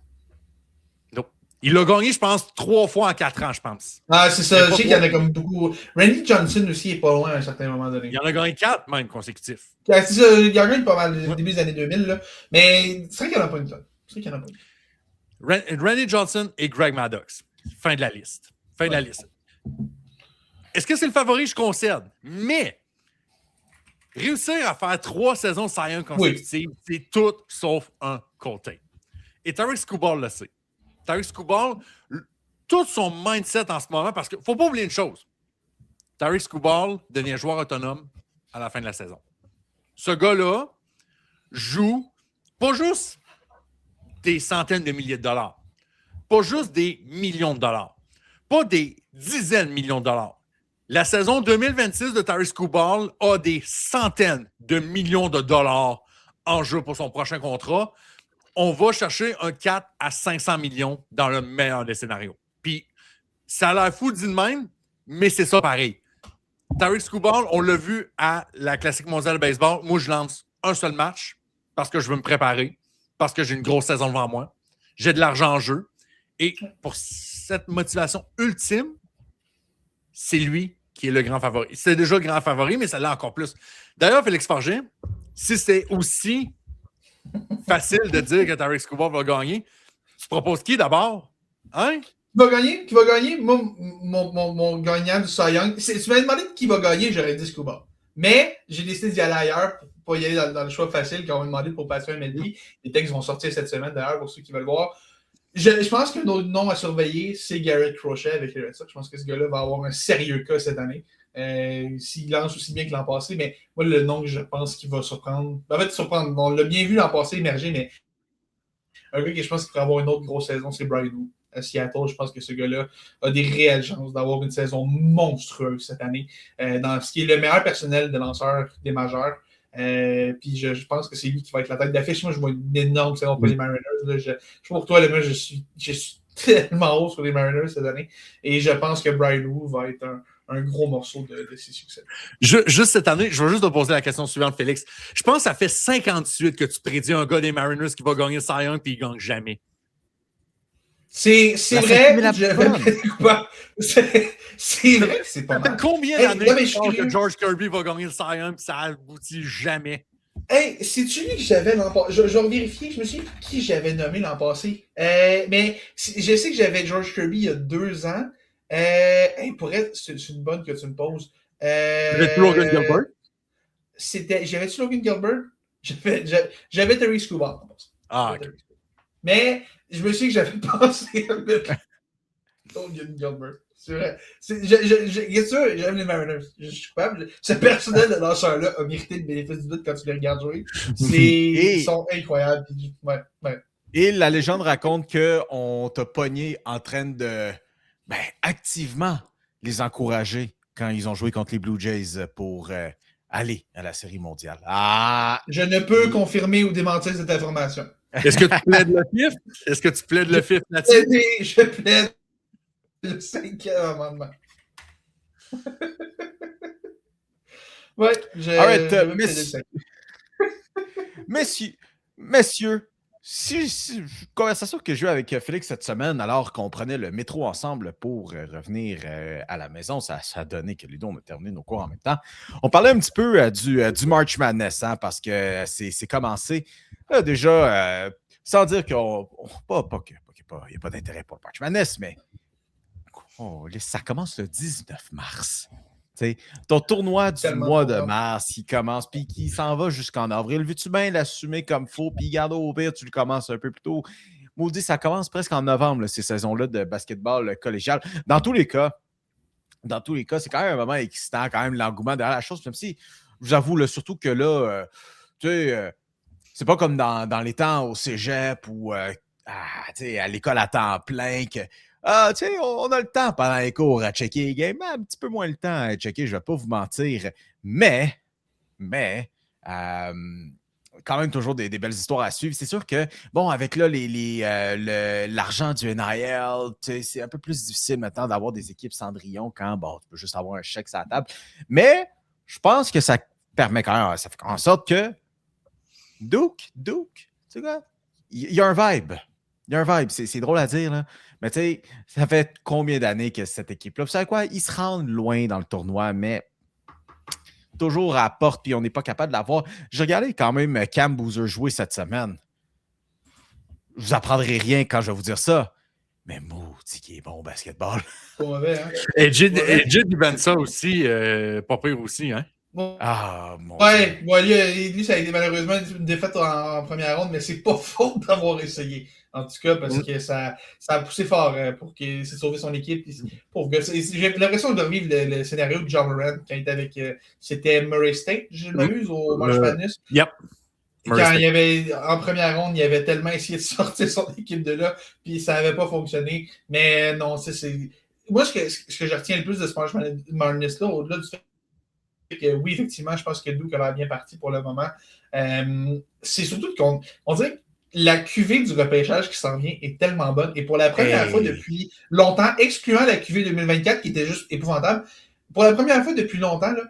Non. Il l'a gagné, je pense, 3 fois en 4 ans, je pense. Ah, c'est ça. Je sais qu'il y en a comme beaucoup. Randy Johnson aussi est pas loin à un certain moment donné. Il en a gagné 4 même consécutifs. C'est ça. Il a gagné pas mal au début des années 2000. Là. Mais c'est vrai qu'il n'y en a pas une tonne. C'est vrai qu'il n'y en a pas une. Randy Johnson et Greg Maddux. Fin de la liste. Fin de la liste. Est-ce que c'est le favori? Je concède. Mais réussir à faire 3 saisons Cy Young consécutives, c'est tout sauf un côté. Et Tarik Skubal le sait. Tarik Skubal, tout son mindset en ce moment, parce qu'il ne faut pas oublier une chose. Tarik Skubal devient joueur autonome à la fin de la saison. Ce gars-là joue pas juste des centaines de milliers de dollars, pas juste des millions de dollars, pas des dizaines de millions de dollars. La saison 2026 de Tarik Skubal a des centaines de millions de dollars en jeu pour son prochain contrat. On va chercher un 4 à 500 millions dans le meilleur des scénarios. Puis, ça a l'air fou dit de même, mais c'est ça pareil. Tarik Skubal, on l'a vu à la Classique mondiale de baseball. Moi, je lance un seul match parce que je veux me préparer, parce que j'ai une grosse saison devant moi. J'ai de l'argent en jeu. Et pour cette motivation ultime, c'est lui qui est le grand favori. C'est déjà le grand favori, mais ça l'est encore plus. D'ailleurs, Félix Forget, si c'est aussi facile de dire que Tarik Skubal va gagner, tu proposes qui d'abord? Hein? Qui va gagner? Moi, mon gagnant du Cy Young. Tu m'as demandé qui va gagner, j'aurais dit Skubal. Mais j'ai décidé d'y aller ailleurs pour pas y aller dans le choix facile qu'on m'a demandé pour passer un MLB. Les textes vont sortir cette semaine d'ailleurs pour ceux qui veulent voir. Je pense qu'un autre nom à surveiller, c'est Garrett Crochet avec les Red Sox. Je pense que ce gars-là va avoir un sérieux cas cette année. S'il lance aussi bien que l'an passé, mais moi, le nom que je pense qu'il va surprendre. En fait, surprendre. On l'a bien vu l'an passé émerger, mais un gars que je pense qu'il pourrait avoir une autre grosse saison, c'est Brian Wu. À Seattle, je pense que ce gars-là a des réelles chances d'avoir une saison monstrueuse cette année dans ce qui est le meilleur personnel de lanceurs des majeurs. Puis je pense que c'est lui qui va être la tête d'affiche. Moi, je vois une énorme saison pour les Mariners. Là. Je pour toi, moi, je suis tellement haut sur les Mariners cette année. Et je pense que Brian Wu va être un gros morceau de ses succès. Juste cette année, je vais juste te poser la question suivante, Félix. Je pense que ça fait 58 que tu prédis un gars des Mariners qui va gagner le Cy Young puis il ne gagne jamais. C'est vrai, c'est vrai que c'est pas mal. Combien d'années que George Kirby va gagner le Cy Young et ça aboutit jamais? Hey, c'est-tu lui que j'avais l'an passé? Je vais vérifier, je me souviens qui j'avais nommé l'an passé. Mais je sais que j'avais George Kirby il y a 2 ans. Hey, pour être, c'est une bonne que tu me poses. J'avais-tu Logan Gilbert? J'avais-tu Logan Gilbert? J'avais Tarik Skubal. Ah, ok. Mais je me suis dit que j'avais pensé à mettre Logan Gilbert. C'est vrai. J'aime les Mariners. Je suis coupable. Ce personnel de lanceur-là a mérité le bénéfice du doute quand tu les regardes jouer. Ils sont incroyables. Ouais. Et la légende raconte qu'on t'a pogné en train de activement les encourager quand ils ont joué contre les Blue Jays pour aller à la Série mondiale. Ah! Je ne peux confirmer ou démentir cette information. Est-ce que tu plaides le FIF? Est-ce que tu plaides le FIF là-dessus? Je plaide le 5e amendement. Ouais, messieurs, conversation que j'ai eue avec Félix cette semaine, alors qu'on prenait le métro ensemble pour revenir à la maison, ça a donné que les deux, on a terminé nos cours en même temps. On parlait un petit peu du March Madness, hein, parce que c'est commencé déjà, sans dire qu'il n'y a pas d'intérêt pour le March Madness, mais ça commence le 19 mars. T'sais, ton tournoi du mois de mars, il commence, puis qui s'en va jusqu'en avril. Veux-tu bien l'assumer comme faut, puis garde au pire, tu le commences un peu plus tôt. Maudit, ça commence presque en novembre, là, ces saisons-là de basketball collégial. Dans tous les cas, c'est quand même un moment excitant, quand même l'engouement derrière la chose, même si, j'avoue, là, surtout que là, c'est pas comme dans les temps au cégep ou à l'école à temps plein que on a le temps pendant les cours à checker les games, un petit peu moins le temps à checker, je ne vais pas vous mentir. Mais quand même toujours des belles histoires à suivre. C'est sûr que, bon, avec là, l'argent du NIL, c'est un peu plus difficile maintenant d'avoir des équipes Cendrillon quand, bon, tu peux juste avoir un chèque sur la table. Mais je pense que ça permet quand même, ça fait en sorte que Duke, tu sais quoi, il y a un vibe. Il y a un vibe. C'est drôle à dire, là. Mais tu sais, ça fait combien d'années que cette équipe-là, vous savez quoi, ils se rendent loin dans le tournoi, mais toujours à la porte, puis on n'est pas capable de l'avoir. J'ai regardé quand même Cam Boozer jouer cette semaine. Je vous apprendrai rien quand je vais vous dire ça, mais maudit qu'il est bon au basketball. Pas mauvais, hein? Et Jid Bensa aussi, pas pire aussi, hein? Ah, mon Ouais, Dieu. lui, ça a été malheureusement une défaite en première ronde, mais c'est pas faute d'avoir essayé. En tout cas, parce que ça a poussé fort pour qu'il s'est sauvé son équipe. Pauvre gars. J'ai l'impression de revivre le scénario de John Moran quand il était avec. C'était Murray State, je m'amuse, au March Madness. Yep. Quand il y avait, en première ronde, il avait tellement essayé de sortir son équipe de là, puis ça n'avait pas fonctionné. Mais non, c'est. Moi, ce que je retiens le plus de ce March Madness-là, au-delà du fait que oui, effectivement, je pense que Duke a l'air bien parti pour le moment. C'est surtout qu'on dirait que la cuvée du repêchage qui s'en vient est tellement bonne. Et pour la première fois depuis longtemps, excluant la cuvée 2024 qui était juste épouvantable, pour la première fois depuis longtemps, là,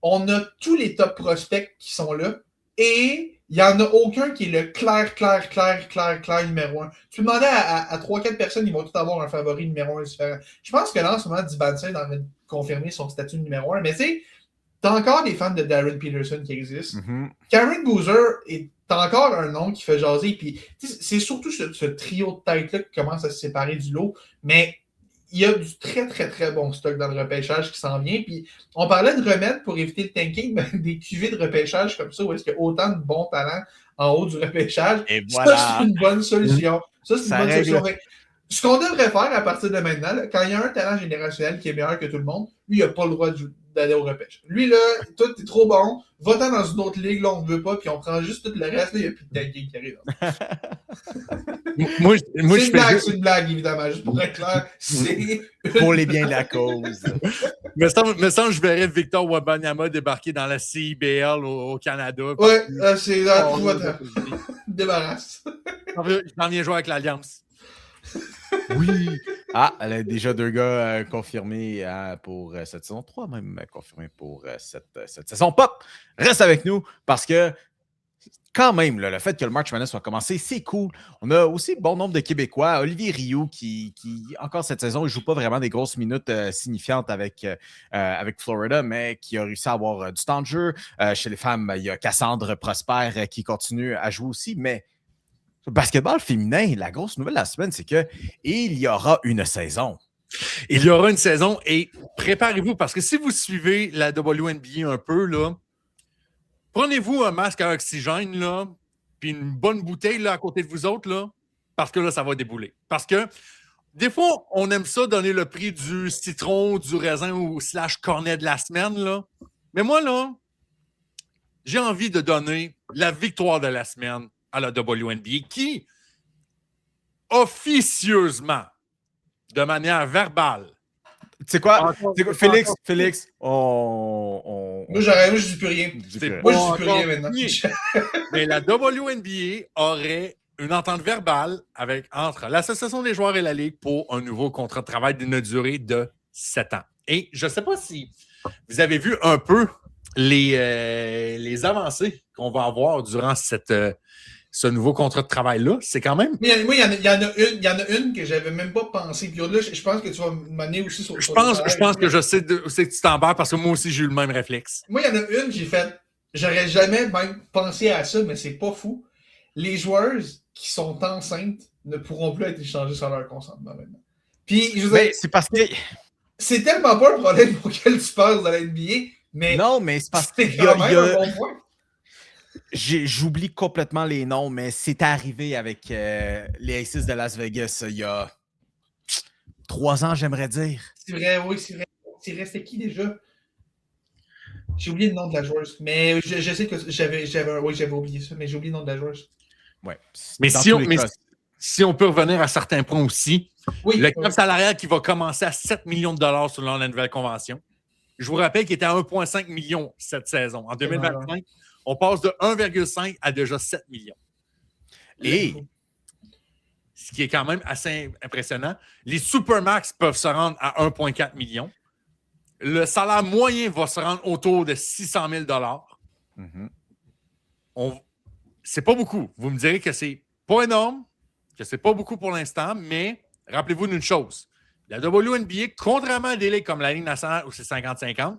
on a tous les top prospects qui sont là et il n'y en a aucun qui est le clair numéro 1. Tu peux demander à 3-4 personnes, ils vont tous avoir un favori numéro 1 différent. Je pense que là, en ce moment, Dibansa est en train de confirmer son statut numéro 1. Mais tu sais, t'as encore des fans de Darren Peterson qui existent. Mm-hmm. Cameron Boozer est encore un nom qui fait jaser. Puis c'est surtout ce trio de tête-là qui commence à se séparer du lot. Mais il y a du très bon stock dans le repêchage qui s'en vient. Puis on parlait de remèdes pour éviter le tanking, mais des cuvées de repêchage comme ça, où est-ce qu'il y a autant de bons talents en haut du repêchage. Et voilà. Ça, c'est une bonne solution. Solution. Ce qu'on devrait faire à partir de maintenant, là, quand il y a un talent générationnel qui est meilleur que tout le monde, lui, il n'a pas le droit d'aller au repêchage. Lui, là, toi, t'es trop bon, va-t'en dans une autre ligue, là, on ne veut pas, puis on prend juste tout le reste, là, il n'y a plus de tanking qui arrive. C'est une blague, évidemment, juste pour être clair. C'est pour les biens de la cause. Me semble je verrais Victor Wembanyama débarquer dans la CIBL au Canada. Ouais, c'est là, débarrasse. J'en viens jouer avec l'Alliance. Oui. Ah, elle a déjà 2 gars confirmés pour cette saison. 3 même confirmés pour cette saison. Pop, reste avec nous parce que quand même, là, le fait que le March Madness soit commencé, c'est cool. On a aussi bon nombre de Québécois. Olivier Rioux, qui encore cette saison, il ne joue pas vraiment des grosses minutes signifiantes avec Florida, mais qui a réussi à avoir du temps de jeu. Chez les femmes, il y a Cassandre Prosper qui continue à jouer aussi, mais le basketball féminin, la grosse nouvelle de la semaine, c'est qu'il y aura une saison. Il y aura une saison et préparez-vous parce que si vous suivez la WNBA un peu, là, prenez-vous un masque à oxygène, là, puis une bonne bouteille là, à côté de vous autres, là, parce que là, ça va débouler. Parce que des fois, on aime ça donner le prix du citron, du raisin ou / cornet de la semaine, là. Mais moi, là, j'ai envie de donner la victoire de la semaine à la WNBA qui, officieusement, de manière verbale. Tu sais quoi? Félix, on... Moi, je dis plus rien. Moi, je dis plus rien maintenant. Mais la WNBA aurait une entente verbale entre l'Association des joueurs et la Ligue pour un nouveau contrat de travail d'une durée de 7 ans. Et je ne sais pas si vous avez vu un peu les avancées qu'on va avoir durant ce nouveau contrat de travail-là, c'est quand même... Mais moi, il y en a une que j'avais même pas pensé. Puis là, je pense que tu vas m'amener aussi sur... Je pense que je sais où c'est que tu t'embarques parce que moi aussi, j'ai eu le même réflexe. Moi, il y en a une, j'ai fait... J'aurais jamais même pensé à ça, mais c'est pas fou. Les joueuses qui sont enceintes ne pourront plus être échangées sans leur consentement maintenant. Puis, je veux dire, c'est parce que... C'est tellement pas un problème auquel tu passes dans la NBA, mais... Non, mais c'est parce que... C'est quand même un bon point. J'oublie complètement les noms, mais c'est arrivé avec les Aces de Las Vegas il y a 3 ans, j'aimerais dire. C'est vrai, oui, c'est vrai. C'est resté qui déjà? J'ai oublié le nom de la joueuse. Mais je sais que j'avais oublié ça, mais j'ai oublié le nom de la joueuse. Ouais. Mais si on peut revenir à certains points aussi, le cap salarial qui va commencer à 7 millions de dollars selon la nouvelle convention. Je vous rappelle qu'il était à 1,5 million cette saison. En 2025, on passe de 1,5 à déjà 7 millions. Et ce qui est quand même assez impressionnant, les Supermax peuvent se rendre à 1,4 million. Le salaire moyen va se rendre autour de 600 000 C'est pas beaucoup. Vous me direz que c'est pas énorme, que c'est pas beaucoup pour l'instant, mais rappelez-vous d'une chose. La WNBA, contrairement à des ligues comme la Ligue nationale où c'est 50-50,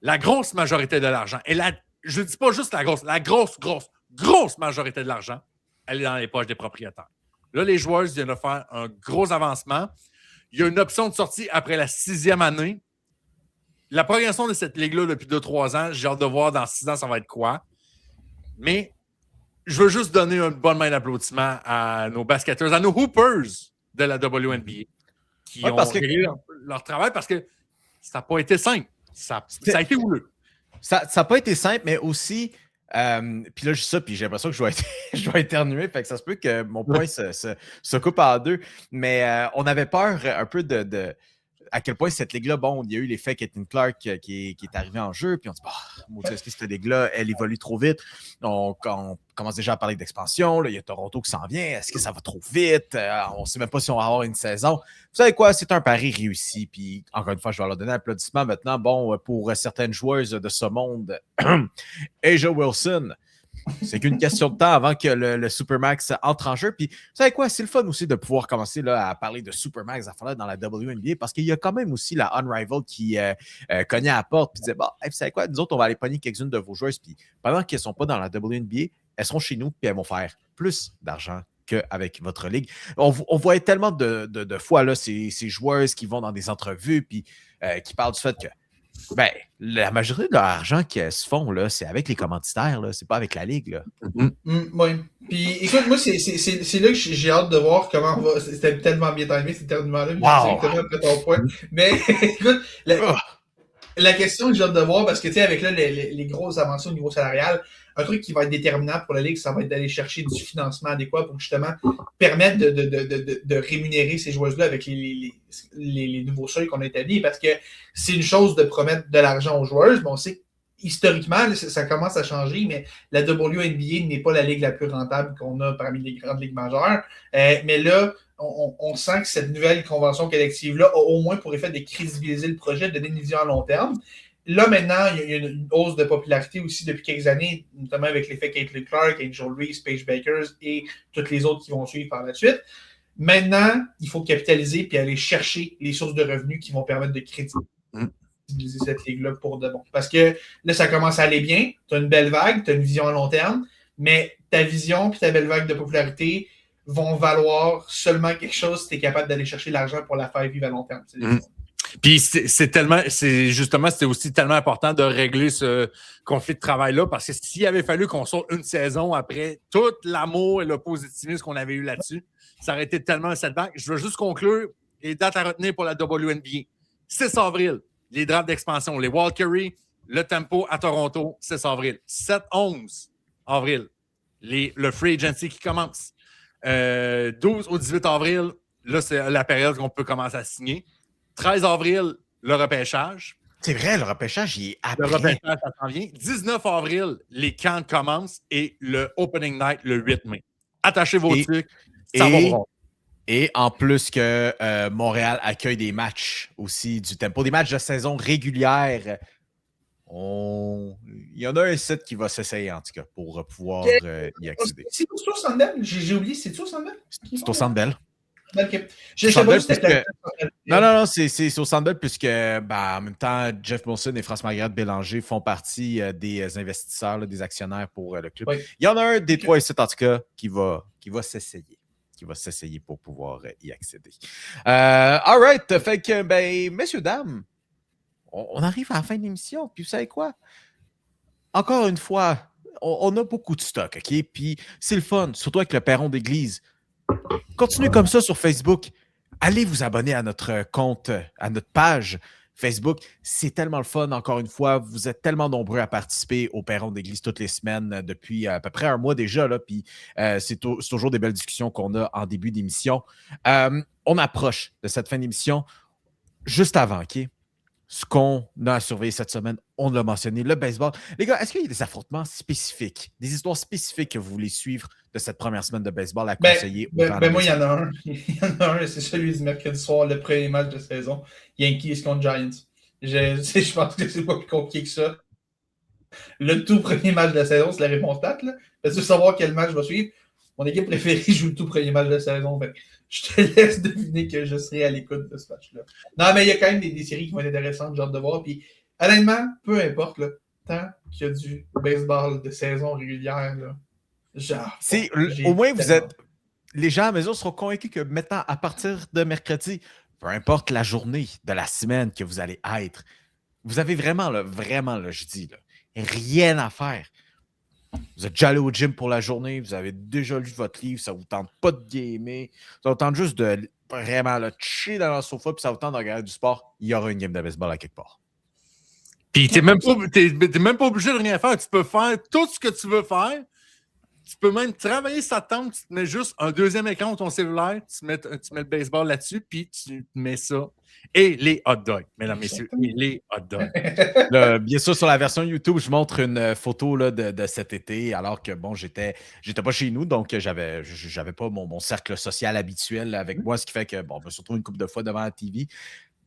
la grosse majorité de l'argent, et je ne dis pas juste la grosse majorité de l'argent, elle est dans les poches des propriétaires. Là, les joueurs viennent de faire un gros avancement. Il y a une option de sortie après la 6e année. La progression de cette ligue-là depuis 2-3 ans, j'ai hâte de voir dans 6 ans ça va être quoi. Mais je veux juste donner une bonne main d'applaudissement à nos basketteurs, à nos hoopers de la WNBA qui ont réglé leur travail parce que ça n'a pas été simple. Ça a été houleux. Ça n'a pas été simple, mais aussi, puis là, je dis ça, puis j'ai l'impression que je dois éternuer, fait que ça se peut que mon point se coupe en deux. Mais on avait peur un peu de à quel point cette ligue-là, bon, il y a eu l'effet Caitlin Clark qui est arrivé en jeu, puis on dit, est-ce que cette ligue-là, elle évolue trop vite? On commence déjà à parler d'expansion, là, il y a Toronto qui s'en vient, est-ce que ça va trop vite? On ne sait même pas si on va avoir une saison. Vous savez quoi, c'est un pari réussi, puis encore une fois, je vais leur donner un applaudissement maintenant. Bon, pour certaines joueuses de ce monde, A'ja Wilson, c'est qu'une question de temps avant que le Supermax entre en jeu. Puis, vous savez quoi? C'est le fun aussi de pouvoir commencer là, à parler de Supermax dans la WNBA parce qu'il y a quand même aussi la Unrivaled qui cognait à la porte et disait, bon, vous savez quoi? Nous autres, on va aller pogner quelques-unes de vos joueuses. Puis, pendant qu'elles ne sont pas dans la WNBA, elles seront chez nous puis elles vont faire plus d'argent qu'avec votre ligue. On voit tellement de fois là, ces joueuses qui vont dans des entrevues puis qui parlent du fait que la majorité de leur argent qu'elles se font, là, c'est avec les commanditaires, là, c'est pas avec la ligue. Là. Oui. Puis écoute, moi, c'est là que j'ai hâte de voir comment on va. C'était tellement bien timé, cet événement-là, directement après ton point. Mais écoute, la question que j'ai hâte de voir, parce que tu sais, avec là, les grosses avancées au niveau salarial, un truc qui va être déterminant pour la Ligue, ça va être d'aller chercher du financement adéquat pour justement permettre de rémunérer ces joueuses-là avec les nouveaux seuils qu'on a établis. Parce que c'est une chose de promettre de l'argent aux joueuses, mais on sait historiquement, ça commence à changer, mais la WNBA n'est pas la ligue la plus rentable qu'on a parmi les grandes ligues majeures. Mais là, on sent que cette nouvelle convention collective-là a au moins pour effet de crédibiliser le projet, de donner une vision à long terme. Là, maintenant, il y a une hausse de popularité aussi depuis quelques années, notamment avec l'effet Caitlin Clark, Angel Reese, Paige Bakers et toutes les autres qui vont suivre par la suite. Maintenant, il faut capitaliser puis aller chercher les sources de revenus qui vont permettre de crédibiliser cette ligue-là pour de bon. Parce que là, ça commence à aller bien. Tu as une belle vague, tu as une vision à long terme, mais ta vision puis ta belle vague de popularité vont valoir seulement quelque chose si tu es capable d'aller chercher l'argent pour la faire vivre à long terme. Puis c'était aussi tellement important de régler ce conflit de travail-là parce que s'il avait fallu qu'on sorte une saison après tout l'amour et le positivisme qu'on avait eu là-dessus, ça aurait été tellement un setback. Je veux juste conclure les dates à retenir pour la WNBA. 6 avril, les drafts d'expansion, les Valkyrie, le Tempo à Toronto, 6 avril. 7-11 avril, le Free Agency qui commence. 12 au 18 avril, là, c'est la période qu'on peut commencer à signer. 13 avril, le repêchage. C'est vrai, le repêchage, il est après. Le repêchage, ça s'en vient. 19 avril, les camps commencent et le Opening Night, le 8 mai. Attachez vos trucs, ça va voir. Et en plus que Montréal accueille des matchs aussi du Tempo, des matchs de saison régulière. Il y en a un site qui va s'essayer, en tout cas, pour pouvoir y accéder. C'est au Centre Bell? J'ai oublié, c'est au Centre Bell? C'est au Centre Bell. Okay. Non, c'est au Centre Bell puisque en même temps, Jeff Molson et France-Margaret Bélanger font partie des investisseurs, là, des actionnaires pour le club. Oui. Il y en a un des trois sites, en tout cas, qui va s'essayer. Qui va s'essayer pour pouvoir y accéder. All right. Fait que, messieurs, dames, on arrive à la fin de l'émission. Puis vous savez quoi? Encore une fois, on a beaucoup de stock, OK? Puis c'est le fun, surtout avec le perron d'église. Continuez comme ça sur Facebook. Allez vous abonner à notre compte, à notre page Facebook. C'est tellement le fun, encore une fois. Vous êtes tellement nombreux à participer au perron d'église toutes les semaines depuis à peu près un mois déjà. Là, puis c'est toujours des belles discussions qu'on a en début d'émission. On approche de cette fin d'émission. Juste avant, OK? ce qu'on a à surveiller cette semaine, on l'a mentionné, le baseball. Les gars, est-ce qu'il y a des affrontements spécifiques, des histoires spécifiques que vous voulez suivre de cette première semaine de baseball à conseiller aux gens? Moi, il y en a un. Il y en a un, c'est celui du mercredi soir, le premier match de saison. Yankees contre Giants. Je pense que c'est pas plus compliqué que ça. Le tout premier match de la saison, c'est la réponse plate. Parce que savoir quel match va suivre, mon équipe préférée joue le tout premier match de la saison. Fait je te laisse deviner que je serai à l'écoute de ce match-là. Non, mais il y a quand même des séries qui vont être intéressantes, j'ai hâte de voir. Puis, honnêtement, peu importe, là, tant qu'il y a du baseball de saison régulière, là, genre. Au moins, vous êtes. Les gens à la maison seront convaincus que maintenant, à partir de mercredi, peu importe la journée de la semaine que vous allez être, vous avez vraiment, je dis, là, rien à faire. Vous êtes déjà allé au gym pour la journée, vous avez déjà lu votre livre, ça ne vous tente pas de gamer, ça vous tente juste de vraiment chiller dans le sofa, puis ça vous tente de regarder du sport, il y aura une game de baseball à quelque part. Puis t'es même pas obligé de rien faire. Tu peux faire tout ce que tu veux faire. Tu peux même travailler sa tente, tu te mets juste un deuxième écran de ton cellulaire, tu mets le baseball là-dessus, puis tu mets ça. Et les hot dogs, mesdames, messieurs, et les hot dogs. Là, bien sûr, sur la version YouTube, je montre une photo là, de cet été, alors que, bon, j'étais pas chez nous, donc j'avais pas mon cercle social habituel avec moi, ce qui fait que, bon, je me suis retrouvé une couple de fois devant la TV.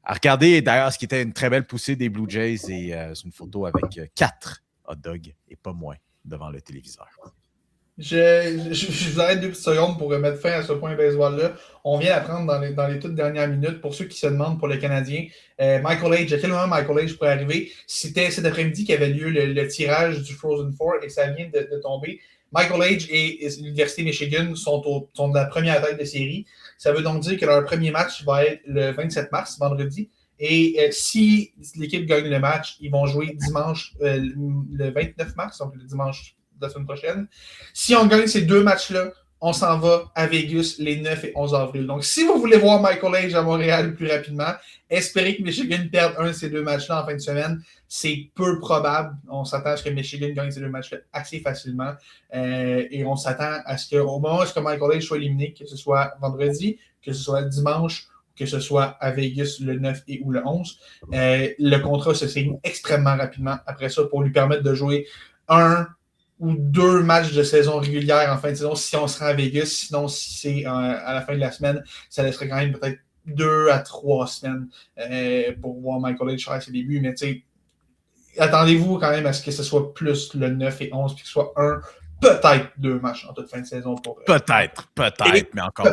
À regarder, d'ailleurs, ce qui était une très belle poussée des Blue Jays, et c'est une photo avec 4 hot dogs, et pas moins, devant le téléviseur. Je vous arrête 2 petites secondes pour mettre fin à ce point baseball-là. On vient d'apprendre dans les toutes dernières minutes, pour ceux qui se demandent pour le Canadien, Michael Age, à quel moment Michael Age pourrait arriver? C'était cet après-midi qu'avait lieu le tirage du Frozen Four et ça vient de tomber. Michael Age et l'Université Michigan sont de la première tête de série. Ça veut donc dire que leur premier match va être le 27 mars, vendredi. Et si l'équipe gagne le match, ils vont jouer dimanche, le 29 mars, donc le dimanche de la semaine prochaine. Si on gagne ces 2 matchs-là, on s'en va à Vegas les 9 et 11 avril. Donc, si vous voulez voir Michael Age à Montréal plus rapidement, espérez que Michigan perde un de ces 2 matchs-là en fin de semaine. C'est peu probable. On s'attend à ce que Michigan gagne ces 2 matchs-là assez facilement. Et on s'attend à ce qu'au moment où Michael Age soit éliminé, que ce soit vendredi, que ce soit dimanche, que ce soit à Vegas le 9 et ou le 11, le contrat se signe extrêmement rapidement après ça pour lui permettre de jouer 1 ou 2 matchs de saison régulière en fin de saison si on se rend à Vegas. Sinon, si c'est à la fin de la semaine, ça laisserait quand même peut-être 2 à 3 semaines pour voir Michael Age faire ses débuts. Mais tu sais, attendez-vous quand même à ce que ce soit plus le 9 et 11, puis que ce soit peut-être 2 matchs en toute fin de saison. Peut-être, mais encore.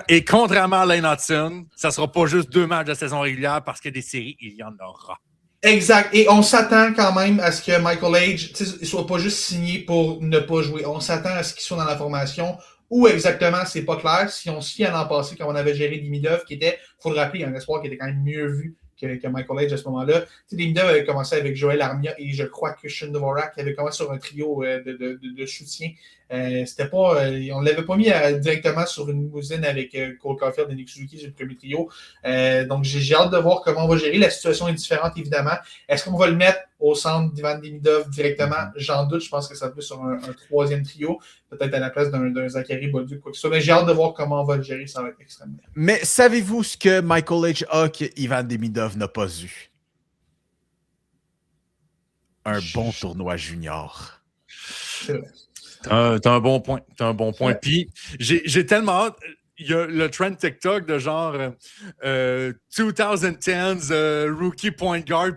Et contrairement à Lane Hudson, ça ne sera pas juste 2 matchs de saison régulière parce que des séries, il y en aura. Exact. Et on s'attend quand même à ce que Michael Age ne soit pas juste signé pour ne pas jouer. On s'attend à ce qu'il soit dans la formation. Où exactement, c'est pas clair. Si on se fie à l'an passé, quand on avait géré Demidov, qui était, il faut le rappeler, un espoir qui était quand même mieux vu que Michael Age à ce moment-là. Demidov avait commencé avec Joel Armia et je crois que Christian Dvorak qui avait commencé sur un trio de soutien. C'était pas, on ne l'avait pas mis directement sur une limousine avec Cole Caulfield et Nick Suzuki sur le premier trio. Donc, j'ai hâte de voir comment on va gérer. La situation est différente, évidemment. Est-ce qu'on va le mettre au centre d'Ivan Demidov directement? J'en doute. Je pense que ça peut sur un 3e trio, peut-être à la place d'un Zachary Bolduc, quoi que ce soit. Mais j'ai hâte de voir comment on va le gérer. Ça va être extrêmement. Mais savez-vous ce que Michael Age a que Ivan Demidov n'a pas eu? Un bon tournoi junior. C'est vrai. T'as un bon point. Puis, j'ai tellement hâte. Il y a le trend TikTok de genre 2010's rookie point guard.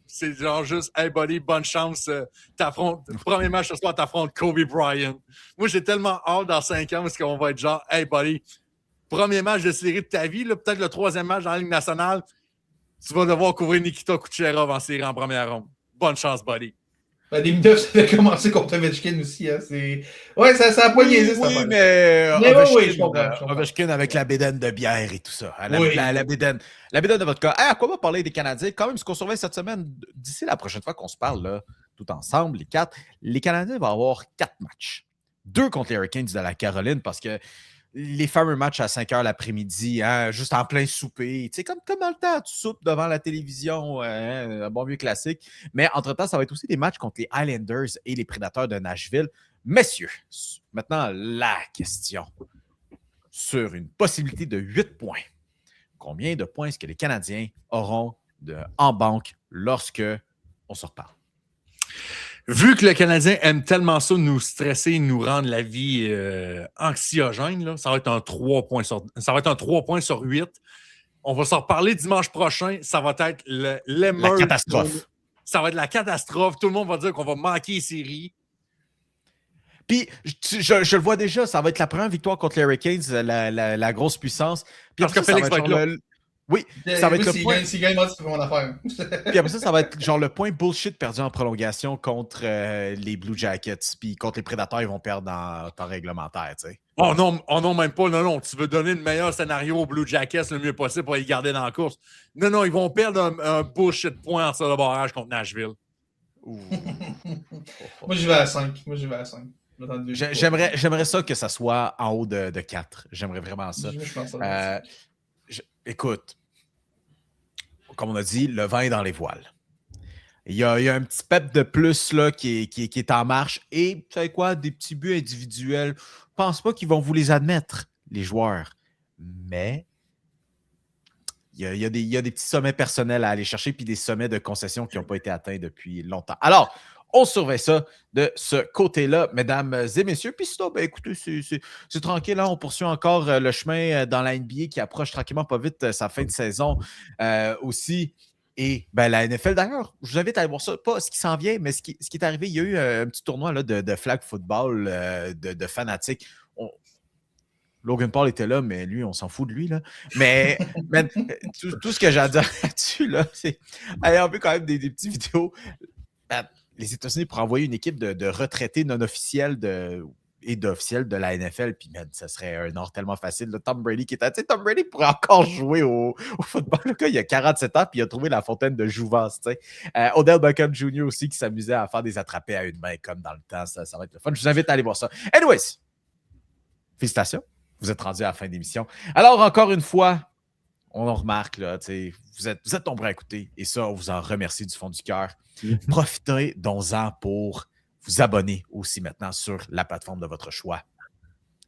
C'est genre juste, hey buddy, bonne chance. Premier match ce soir, t'affrontes Kobe Bryant. Moi, j'ai tellement hâte dans 5 ans parce qu'on va être genre, hey buddy, premier match de série de ta vie, là, peut-être le 3e match dans la Ligue nationale, tu vas devoir couvrir Nikita Kucherov en série en première ronde. Bonne chance, buddy. Demidov, ça avait commencé contre Ovechkin aussi. Hein. Ouais, ça a pas niaisé, ça. Oui, mais je comprends. Ovechkin avec la bédaine de bière et tout ça. Oui. La bédaine de votre cas. À quoi va parler des Canadiens? Quand même, ce qu'on surveille cette semaine, d'ici la prochaine fois qu'on se parle, là, tout ensemble, les Canadiens vont avoir 4 matchs. 2 contre les Hurricanes de la Caroline, parce que les fameux matchs à 5 h l'après-midi, hein, juste en plein souper. Tu sais, comme dans le temps, tu soupes devant la télévision, un bon vieux classique. Mais entre-temps, ça va être aussi des matchs contre les Islanders et les Prédateurs de Nashville. Messieurs, maintenant, la question sur une possibilité de 8 points. Combien de points est-ce que les Canadiens auront en banque lorsque on se reparle. Vu que le Canadien aime tellement ça, nous stresser, nous rendre la vie anxiogène, là, ça va être un 3 points sur 8. On va s'en reparler dimanche prochain. Ça va être La catastrophe. Ça va être la catastrophe. Tout le monde va dire qu'on va manquer les séries. Puis, je le vois déjà, ça va être la première victoire contre les Hurricanes, la grosse puissance. Puis Parce que Félix va être là. Oui, ça va être le point. S'il gagne, c'est mon affaire. Puis après ça va être genre le point bullshit perdu en prolongation contre les Blue Jackets. Puis contre les Prédateurs, ils vont perdre en temps réglementaire, tu sais. Oh non, même pas. Non. Tu veux donner le meilleur scénario aux Blue Jackets le mieux possible pour les garder dans la course. Non, ils vont perdre un bullshit point en sur le barrage contre Nashville. Moi, j'y vais à 5. J'aimerais ça que ça soit en haut de 4. J'aimerais vraiment ça. Je pense ça. Écoute, comme on a dit, le vent est dans les voiles. Il y a un petit pep de plus là, qui est en marche. Et, tu sais quoi, des petits buts individuels. Je pense pas qu'ils vont vous les admettre, les joueurs. Mais il y a des petits sommets personnels à aller chercher puis des sommets de concessions qui n'ont pas été atteints depuis longtemps. Alors, on surveille ça de ce côté-là, mesdames et messieurs. Puis sinon, ben, écoutez, c'est tranquille. Hein? On poursuit encore le chemin dans la NBA qui approche tranquillement pas vite sa fin de saison aussi. Et ben, la NFL, d'ailleurs, je vous invite à aller voir ça. Pas ce qui s'en vient, mais ce qui est arrivé. Il y a eu un petit tournoi là, de flag football de fanatiques. Logan Paul était là, mais lui, on s'en fout de lui. Là. Mais tout ce que j'ai à dire là-dessus, là, c'est aller un peu quand même des petites vidéos. Les États-Unis pour envoyer une équipe de retraités non officiels et d'officiels de la NFL, puis ça serait un or tellement facile. Là, Tom Brady qui était... Tu sais, Tom Brady pourrait encore jouer au football. Le gars, il a 47 ans, puis il a trouvé la fontaine de Jouvence. Odell Beckham Jr. aussi qui s'amusait à faire des attrapés à une main comme dans le temps. Ça va être le fun. Je vous invite à aller voir ça. Anyways, félicitations. Vous êtes rendus à la fin de l'émission. Alors, encore une fois, on en remarque, là, vous êtes nombreux à écouter et ça, on vous en remercie du fond du cœur. Profitez donc-en pour vous abonner aussi maintenant sur la plateforme de votre choix.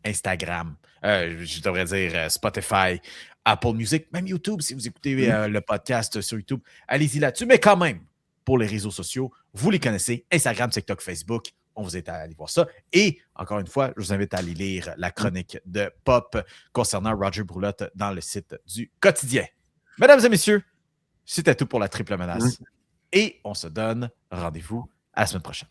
Instagram, je devrais dire Spotify, Apple Music, même YouTube, si vous écoutez le podcast sur YouTube, allez-y là-dessus. Mais quand même, pour les réseaux sociaux, vous les connaissez, Instagram, TikTok, Facebook, on vous invite à aller voir ça. Et, encore une fois, je vous invite à aller lire la chronique de Pop concernant Roger Brulotte dans le site du Quotidien. Mesdames et messieurs, c'était tout pour la triple menace. Et on se donne rendez-vous à la semaine prochaine.